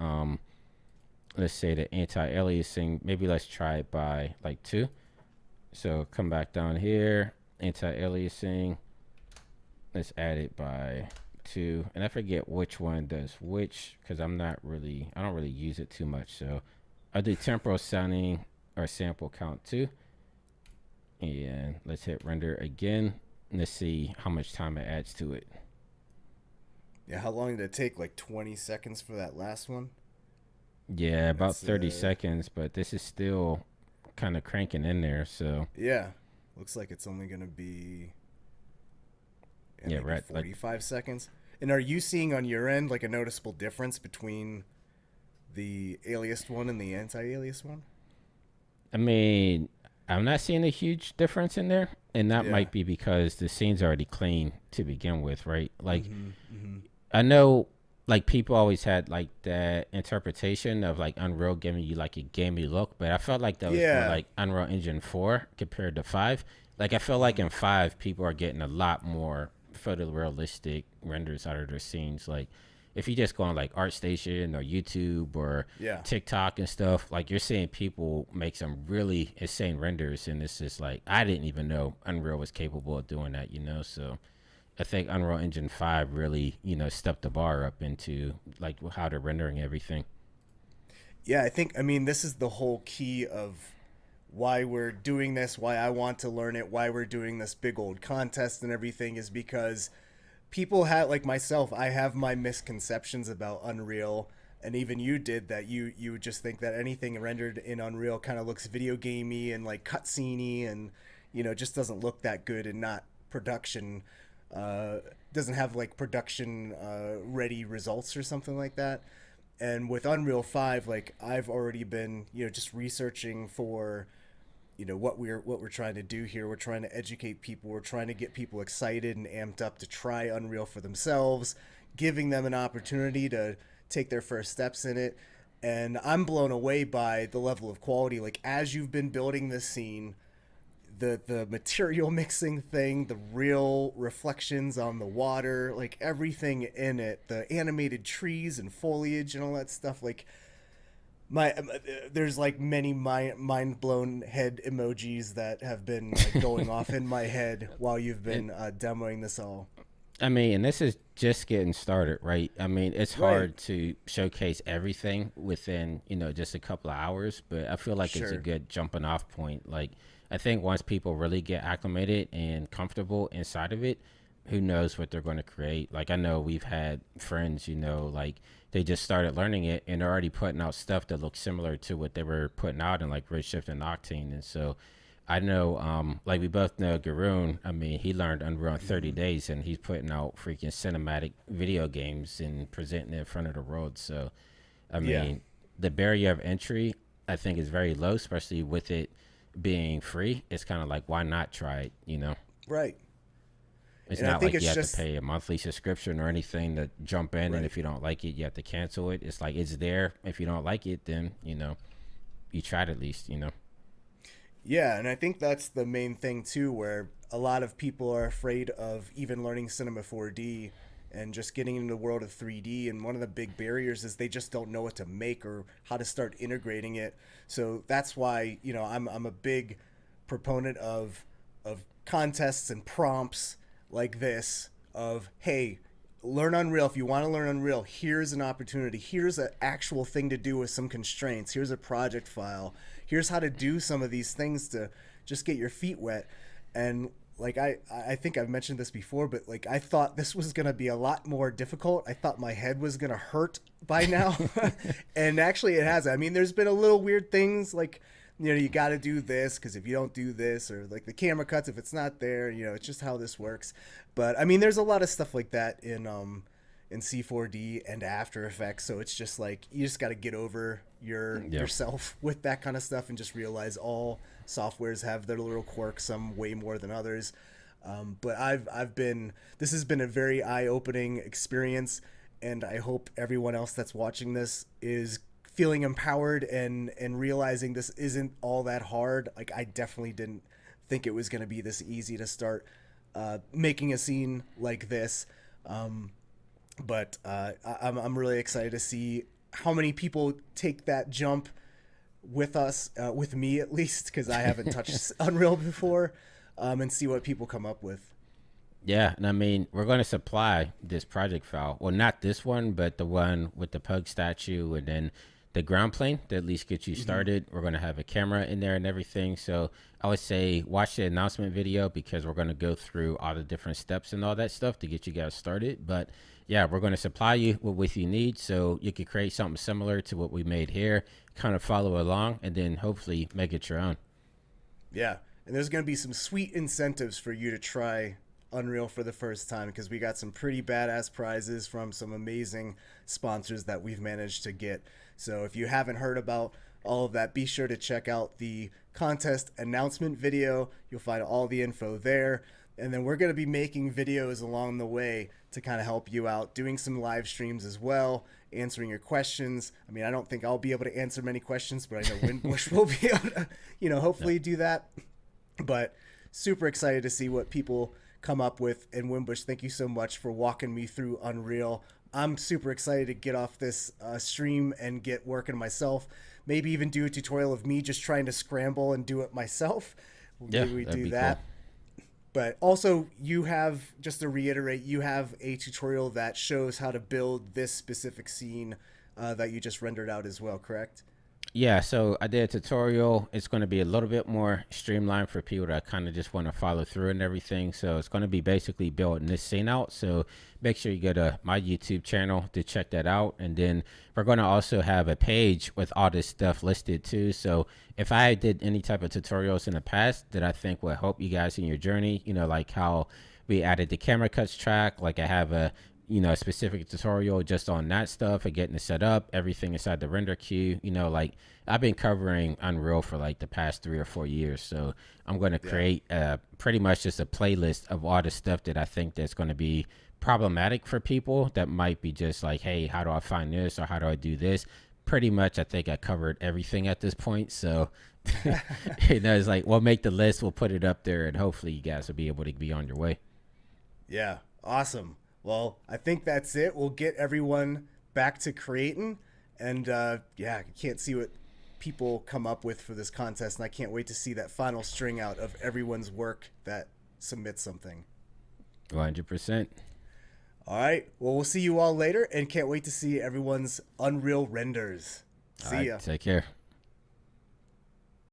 let's say the anti-aliasing, maybe let's try it by like 2. So come back down here, anti-aliasing, let's add it by 2, and I forget which one does which, because I don't really use it too much. So I'll do temporal sounding or sample count 2, and let's hit render again. Let's see how much time it adds to it. Yeah, how long did it take? Like 20 seconds for that last one? Yeah, about That's 30 seconds, but this is still kind of cranking in there. So yeah. Looks like it's only gonna be yeah, maybe right. Like 45 seconds. And are you seeing on your end like a noticeable difference between the aliased one and the anti-alias one? I mean, I'm not seeing a huge difference in there, and that Yeah. might be because the scene's already clean to begin with, right? Like, Mm-hmm. I know, like people always had like that interpretation of like Unreal giving you like a gamey look, but I felt like that was more Yeah. like Unreal Engine 4 compared to 5. Like, I feel like in 5, people are getting a lot more photorealistic renders out of their scenes. Like, if you just go on like ArtStation or YouTube or Yeah. TikTok and stuff, like you're seeing people make some really insane renders, and it's just like I didn't even know Unreal was capable of doing that, So I think Unreal Engine 5 really, stepped the bar up into like how they're rendering everything. Yeah, I mean, this is the whole key of why we're doing this, why I want to learn it, why we're doing this big old contest and everything, is because people have, like myself, I have my misconceptions about Unreal, and even you did that. You would just think that anything rendered in Unreal kind of looks video gamey and like cutscene, and just doesn't look that good, and not production. Doesn't have like production ready results or something like that. And with Unreal 5, like I've already been just researching for what we're trying to do here. We're trying to educate people. We're trying to get people excited and amped up to try Unreal for themselves, giving them an opportunity to take their first steps in it. And I'm blown away by the level of quality. Like, as you've been building this scene, the material mixing thing, the real reflections on the water, like everything in it, the animated trees and foliage and all that stuff, like my there's like many mind blown head emojis that have been like going off in my head while you've And been demoing this all. I mean, and this is just getting started, right? I mean, it's Right. hard to showcase everything within, just a couple of hours, but I feel like it's a Sure. good jumping off point. Like, I think once people really get acclimated and comfortable inside of it, who knows what they're going to create. Like, I know we've had friends, like they just started learning it and they're already putting out stuff that looks similar to what they were putting out in like Redshift and Octane. And so I know, like we both know Garoon. I mean, he learned Unreal in 30 Mhm. days, and he's putting out freaking cinematic video games and presenting it in front of the world. So, I Yeah. mean, the barrier of entry, I think, is very low, especially with it being free. It's kind of like, why not try it? Right. It's And I not think like you it's have to just pay a monthly subscription or anything to jump in, and right. if you don't like it, you have to cancel it. It's like it's there. If you don't like it, then you tried at least. Yeah, and I think that's the main thing too, where a lot of people are afraid of even learning Cinema 4D and just getting into the world of 3D. And one of the big barriers is they just don't know what to make or how to start integrating it. So that's why I'm a big proponent of contests and prompts like this of, hey, learn Unreal. If you want to learn Unreal, here's an opportunity. Here's an actual thing to do with some constraints. Here's a project file. Here's how to do some of these things to just get your feet wet. And like I think I've mentioned this before, but like I thought this was gonna be a lot more difficult. I thought my head was gonna hurt by now, and actually it hasn't. I mean, there's been a little weird things like you got to do this because if you don't do this, or like the camera cuts if it's not there, it's just how this works. But I mean, there's a lot of stuff like that in C4D and After Effects. So it's just like you just got to get over Yeah. yourself with that kind of stuff and just realize all softwares have their little quirks, some way more than others. But I've been this has been a very eye-opening experience, and I hope everyone else that's watching this is feeling empowered and realizing this isn't all that hard. Like I definitely didn't think it was going to be this easy to start making a scene like this. But I'm really excited to see how many people take that jump with us, with me at least, because I haven't touched Unreal before, and see what people come up with. Yeah, and I mean, we're going to supply this project file. Well, not this one, but the one with the pug statue and then the ground plane to at least get you Mm-hmm. started. We're going to have a camera in there and everything. So I would say watch the announcement video because we're going to go through all the different steps and all that stuff to get you guys started. But yeah, we're going to supply you with what you need so you can create something similar to what we made here, kind of follow along, and then hopefully make it your own. Yeah, and there's going to be some sweet incentives for you to try Unreal for the first time because we got some pretty badass prizes from some amazing sponsors that we've managed to get. So if you haven't heard about all of that, be sure to check out the contest announcement video. You'll find all the info there. And then we're going to be making videos along the way to kind of help you out, doing some live streams as well, answering your questions. I mean, I don't think I'll be able to answer many questions, but I know Windbush will be able to, Yeah. hopefully do that. But super excited to see what people come up with. And Wimbush, thank you so much for walking me through Unreal. I'm super excited to get off this stream and get working myself. Maybe even do a tutorial of me just trying to scramble and do it myself. Yeah, Maybe we that'd do be cool. that. But also, you have, just to reiterate, you have a tutorial that shows how to build this specific scene that you just rendered out as well, correct? Yeah, so I did a tutorial. It's going to be a little bit more streamlined for people that kind of just want to follow through and everything. So it's going to be basically building this scene out. So make sure you go to my YouTube channel to check that out. And then we're going to also have a page with all this stuff listed too. So if I did any type of tutorials in the past that I think will help you guys in your journey, like how we added the camera cuts track, like I have a specific tutorial just on that stuff and getting it set up, everything inside the render queue. Like I've been covering Unreal for like the past 3 or 4 years. So I'm going to Yeah. create pretty much just a playlist of all the stuff that I think that's going to be problematic for people that might be just like, hey, how do I find this or how do I do this? Pretty much, I think I covered everything at this point. So, it's like, we'll make the list, we'll put it up there, and hopefully you guys will be able to be on your way. Yeah, awesome. Well, I think that's it. We'll get everyone back to creating, And yeah, I can't see what people come up with for this contest, and I can't wait to see that final string out of everyone's work that submits something. 100%. All right. Well, we'll see you all later, and can't wait to see everyone's Unreal renders. All See right, ya. take care.